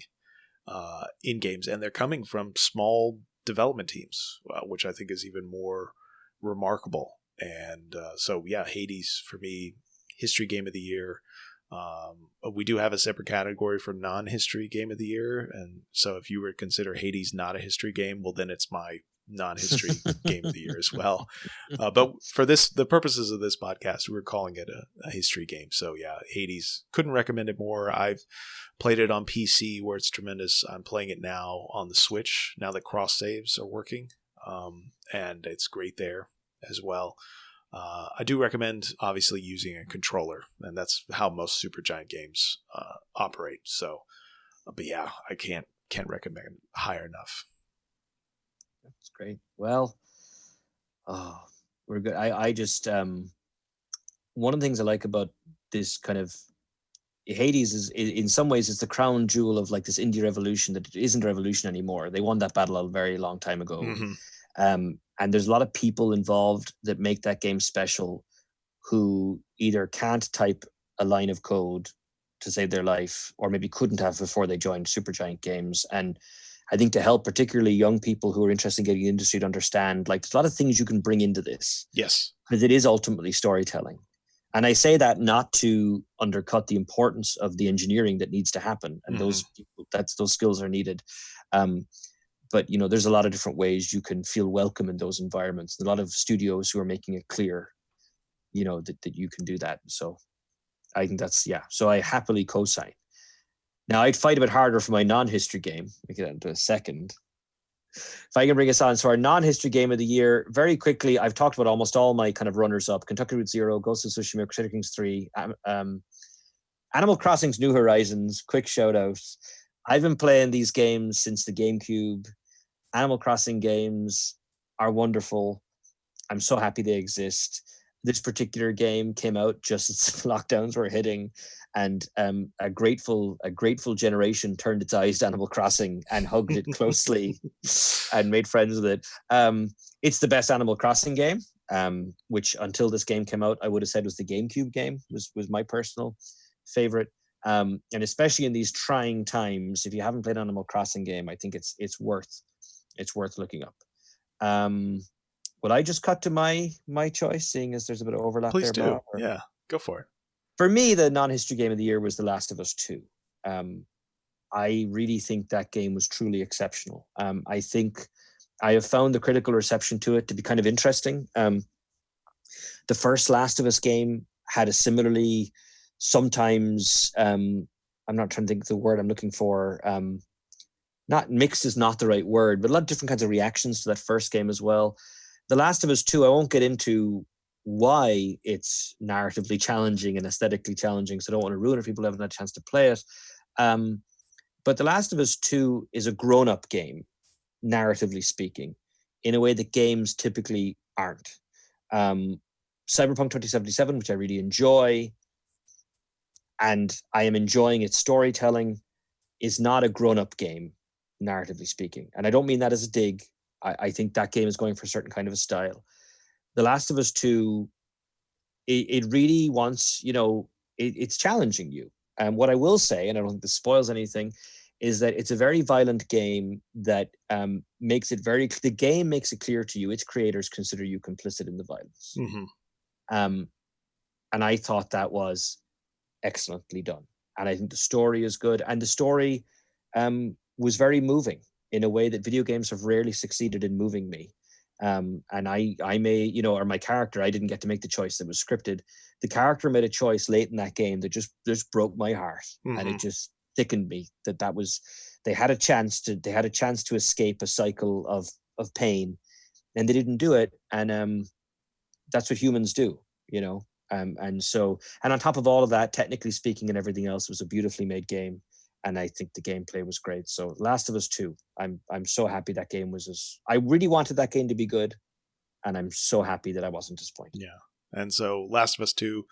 in games. And they're coming from small development teams, which I think is even more remarkable. And so, yeah, Hades for me, history game of the year. We do have a separate category for non-history game of the year. And so if you were to consider Hades not a history game, well, then it's my non-history game of the year as well. But for the purposes of this podcast, we're calling it a history game. So yeah, Hades, couldn't recommend it more. I've played it on PC where it's tremendous. I'm playing it now on the Switch now that cross saves are working. And it's great there as well. I do recommend obviously using a controller, and that's how most Supergiant games operate. So, but yeah, I can't recommend higher enough. That's great. Well, we're good. I just one of the things I like about this kind of Hades is in some ways it's the crown jewel of like this indie revolution that it isn't a revolution anymore. They won that battle a very long time ago. Mm-hmm. And there's a lot of people involved that make that game special who either can't type a line of code to save their life or maybe couldn't have before they joined Supergiant Games. And I think to help particularly young people who are interested in getting the industry to understand, like there's a lot of things you can bring into this. Yes. Because it is ultimately storytelling. And I say that not to undercut the importance of the engineering that needs to happen. And those skills are needed. But, you know, there's a lot of different ways you can feel welcome in those environments. A lot of studios who are making it clear that you can do that. So I think so I happily co-sign. Now I'd fight a bit harder for my non-history game. We get into a second. If I can bring us on. So our non-history game of the year, very quickly, I've talked about almost all my kind of runners-up. Kentucky Route Zero, Ghost of Tsushima, Crusader Kings 3, Animal Crossing's New Horizons, quick shout-out. I've been playing these games since the GameCube. Animal Crossing games are wonderful. I'm so happy they exist. This particular game came out just as lockdowns were hitting, and a grateful generation turned its eyes to Animal Crossing and hugged it closely and made friends with it. It's the best Animal Crossing game, which until this game came out, I would have said was the GameCube game, was my personal favorite. And especially in these trying times, if you haven't played an Animal Crossing game, I think it's worth looking up. Will I just cut to my choice, seeing as there's a bit of overlap? Please there, do. Bob, Yeah, go for it. For me, the non-history game of the year was The Last of Us 2. I really think that game was truly exceptional. I think I have found the critical reception to it to be kind of interesting. The first Last of Us game had a similarly, sometimes, I'm not trying to think of the word I'm looking for. Not mixed is not the right word, but a lot of different kinds of reactions to that first game as well. The Last of Us 2, I won't get into why it's narratively challenging and aesthetically challenging, so I don't want to ruin it if people haven't had a chance to play it. But The Last of Us 2 is a grown-up game, narratively speaking, in a way that games typically aren't. Cyberpunk 2077, which I really enjoy, and I am enjoying its storytelling, is not a grown-up game, narratively speaking. And I don't mean that as a dig. I think that game is going for a certain kind of a style. The Last of Us 2, it really wants, it's challenging you. And what I will say, and I don't think this spoils anything, is that it's a very violent game that the game makes it clear to you, its creators consider you complicit in the violence. Mm-hmm. And I thought that was excellently done. And I think the story is good. And the story was very moving in a way that video games have rarely succeeded in moving me. And I may, or my character, I didn't get to make the choice that was scripted. The character made a choice late in that game that just broke my heart. Mm-hmm. And it just thickened me that was, they had a chance to escape a cycle of pain, and they didn't do it. And that's what humans do, and on top of all of that, technically speaking and everything else, it was a beautifully made game. And I think the gameplay was great. So Last of Us 2, I'm so happy that game I really wanted that game to be good. And I'm so happy that I wasn't disappointed. Yeah. And so Last of Us 2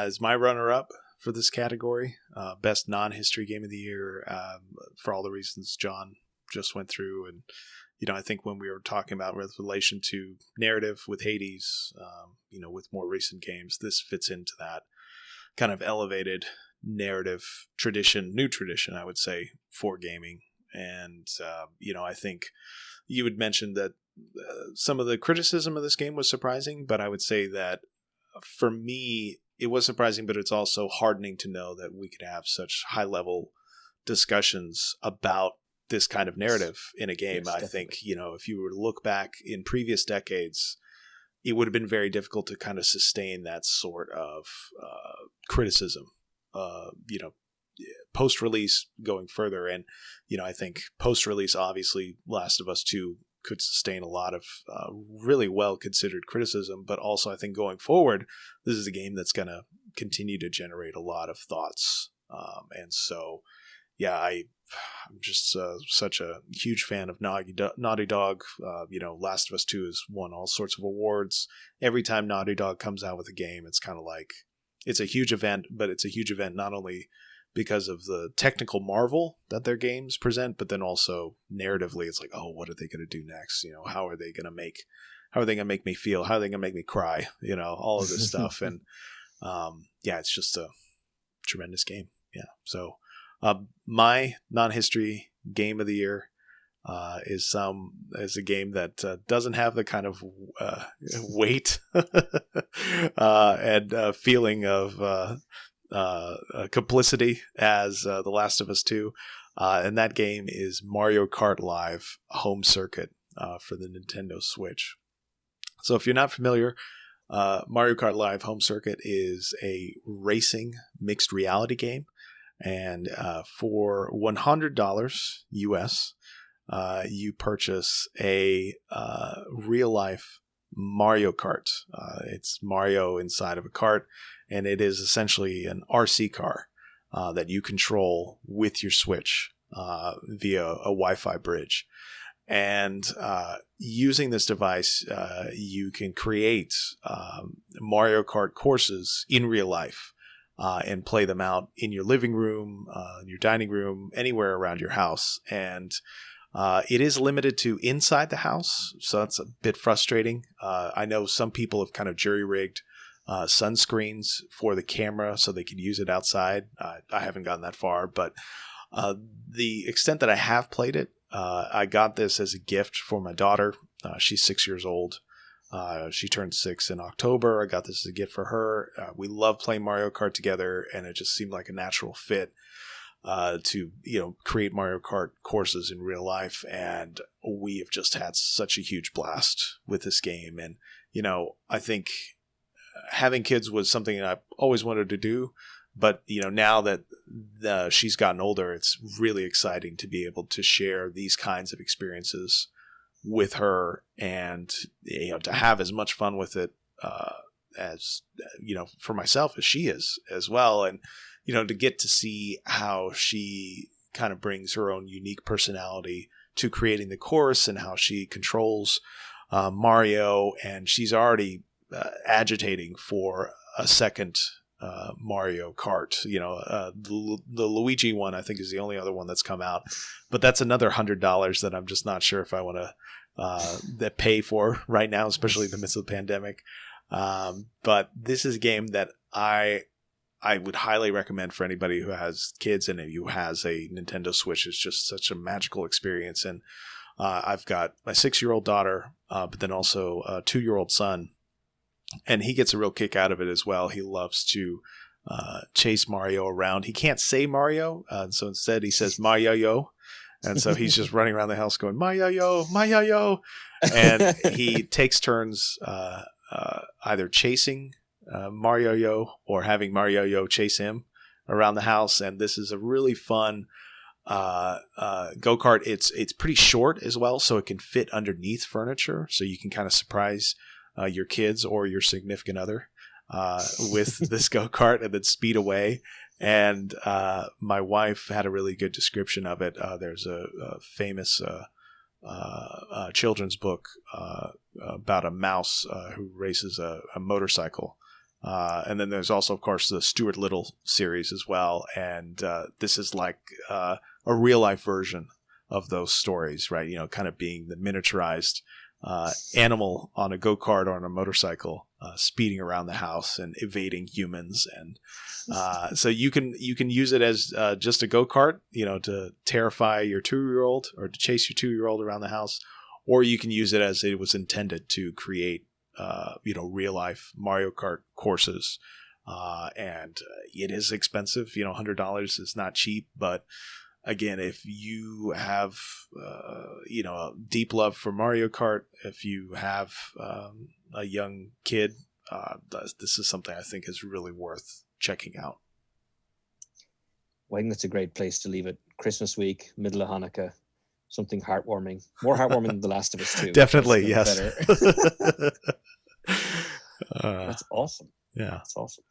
is my runner-up for this category. Best non-history game of the year, for all the reasons John just went through. And, I think when we were talking about with relation to narrative with Hades, with more recent games, this fits into that kind of elevated narrative new tradition, I would say, for gaming. And, I think you had mentioned that some of the criticism of this game was surprising, but I would say that for me, it was surprising, but it's also heartening to know that we could have such high-level discussions about this kind of narrative in a game. Yes, I think, if you were to look back in previous decades, it would have been very difficult to kind of sustain that sort of criticism, post-release going further. And, I think post-release, obviously, Last of Us 2 could sustain a lot of really well-considered criticism. But also, I think going forward, this is a game that's going to continue to generate a lot of thoughts. And so, yeah, I'm just such a huge fan of Naughty Dog. Last of Us 2 has won all sorts of awards. Every time Naughty Dog comes out with a game, it's kind of like, it's a huge event, but it's a huge event not only because of the technical marvel that their games present, but then also narratively, it's like, oh, what are they going to do next? How are they going to make me feel? How are they going to make me cry? All of this stuff. And it's just a tremendous game. Yeah. So my non-history game of the year is a game that doesn't have the kind of weight and feeling of complicity as The Last of Us 2, and that game is Mario Kart Live Home Circuit for the Nintendo Switch. So if you're not familiar Mario Kart Live Home Circuit is a racing mixed reality game. And for $100 US, you purchase a real life Mario Kart. It's Mario inside of a kart, and it is essentially an RC car that you control with your Switch via a Wi-Fi bridge. And using this device, you can create Mario Kart courses in real life. And play them out in your living room, your dining room, anywhere around your house. And it is limited to inside the house, so that's a bit frustrating. I know some people have kind of jury-rigged sunscreens for the camera so they can use it outside. I haven't gotten that far, but the extent that I have played it, I got this as a gift for my daughter. She's 6 years old. She turned 6 in October. I got this as a gift for her. We love playing Mario Kart together, and it just seemed like a natural fit to create Mario Kart courses in real life. And we have just had such a huge blast with this game. And I think having kids was something that I always wanted to do. But now that she's gotten older, it's really exciting to be able to share these kinds of experiences with her, and to have as much fun with it as for myself as she is as well, and to get to see how she kind of brings her own unique personality to creating the course and how she controls Mario, and she's already agitating for a second Mario Kart. The Luigi one I think is the only other one that's come out, but that's another $100 that I'm just not sure if I want to pay for right now, especially in the midst of the pandemic. But this is a game that I would highly recommend for anybody who has kids and who has a Nintendo Switch. It's just such a magical experience. And I've got my 6-year-old daughter, but then also a 2-year-old son, and he gets a real kick out of it as well. He loves to chase Mario around. He can't say Mario, so instead he says Mario-yo. And so he's just running around the house going, Mario-yo, Mario-yo. And he takes turns either chasing Mario-yo or having Mario-yo chase him around the house. And this is a really fun go-kart. It's pretty short as well, so it can fit underneath furniture. So you can kind of surprise your kids or your significant other with this go-kart and then speed away. And my wife had a really good description of it. There's a famous children's book about a mouse who races a motorcycle. And then there's also, of course, the Stuart Little series as well. And this is like a real-life version of those stories, right? Kind of being the miniaturized animal on a go-kart or on a motorcycle, speeding around the house and evading humans. And so you can use it as just a go-kart, to terrify your 2-year-old or to chase your 2-year-old around the house, or you can use it as it was intended to create real life Mario Kart courses. And it is expensive, $100 is not cheap, but again, if you have, a deep love for Mario Kart, if you have a young kid, this is something I think is really worth checking out. Well, I think that's a great place to leave it. Christmas week, middle of Hanukkah, something heartwarming. More heartwarming than The Last of Us 2. Definitely, yes. That's awesome. Yeah. That's awesome.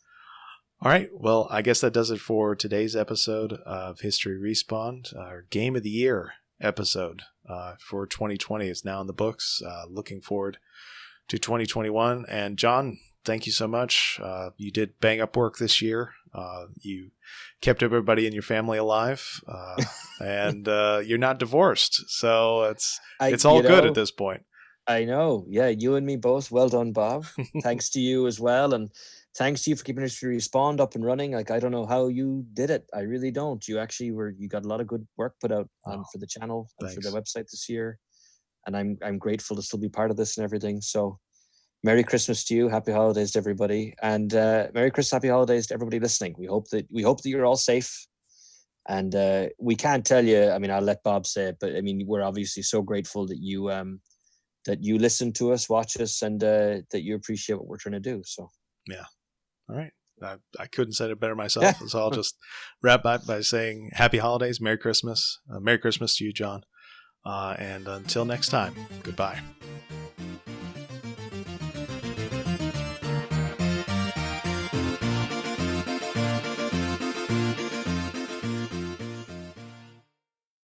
All right. Well, I guess that does it for today's episode of History Respawned. Our Game of the Year episode for 2020 is now in the books. Looking forward to 2021. And John, thank you so much. You did bang up work this year. You kept everybody in your family alive, and you're not divorced. So it's all good at this point. I know. Yeah, you and me both. Well done, Bob. Thanks to you as well. And thanks to you for keeping History Respawned up and running. Like, I don't know how you did it. I really don't. You actually you got a lot of good work put out for the channel and for the website this year. And I'm grateful to still be part of this and everything. So Merry Christmas to you. Happy holidays to everybody. And Merry Christmas, Happy Holidays to everybody listening. We hope that you're all safe. And we can't tell you, I mean, I'll let Bob say it, but I mean, we're obviously so grateful that you that you listen to us, watch us, and that you appreciate what we're trying to do. So yeah. All right. I couldn't say it better myself. So I'll just wrap up by saying happy holidays, Merry Christmas. Merry Christmas to you, John. And until next time, goodbye.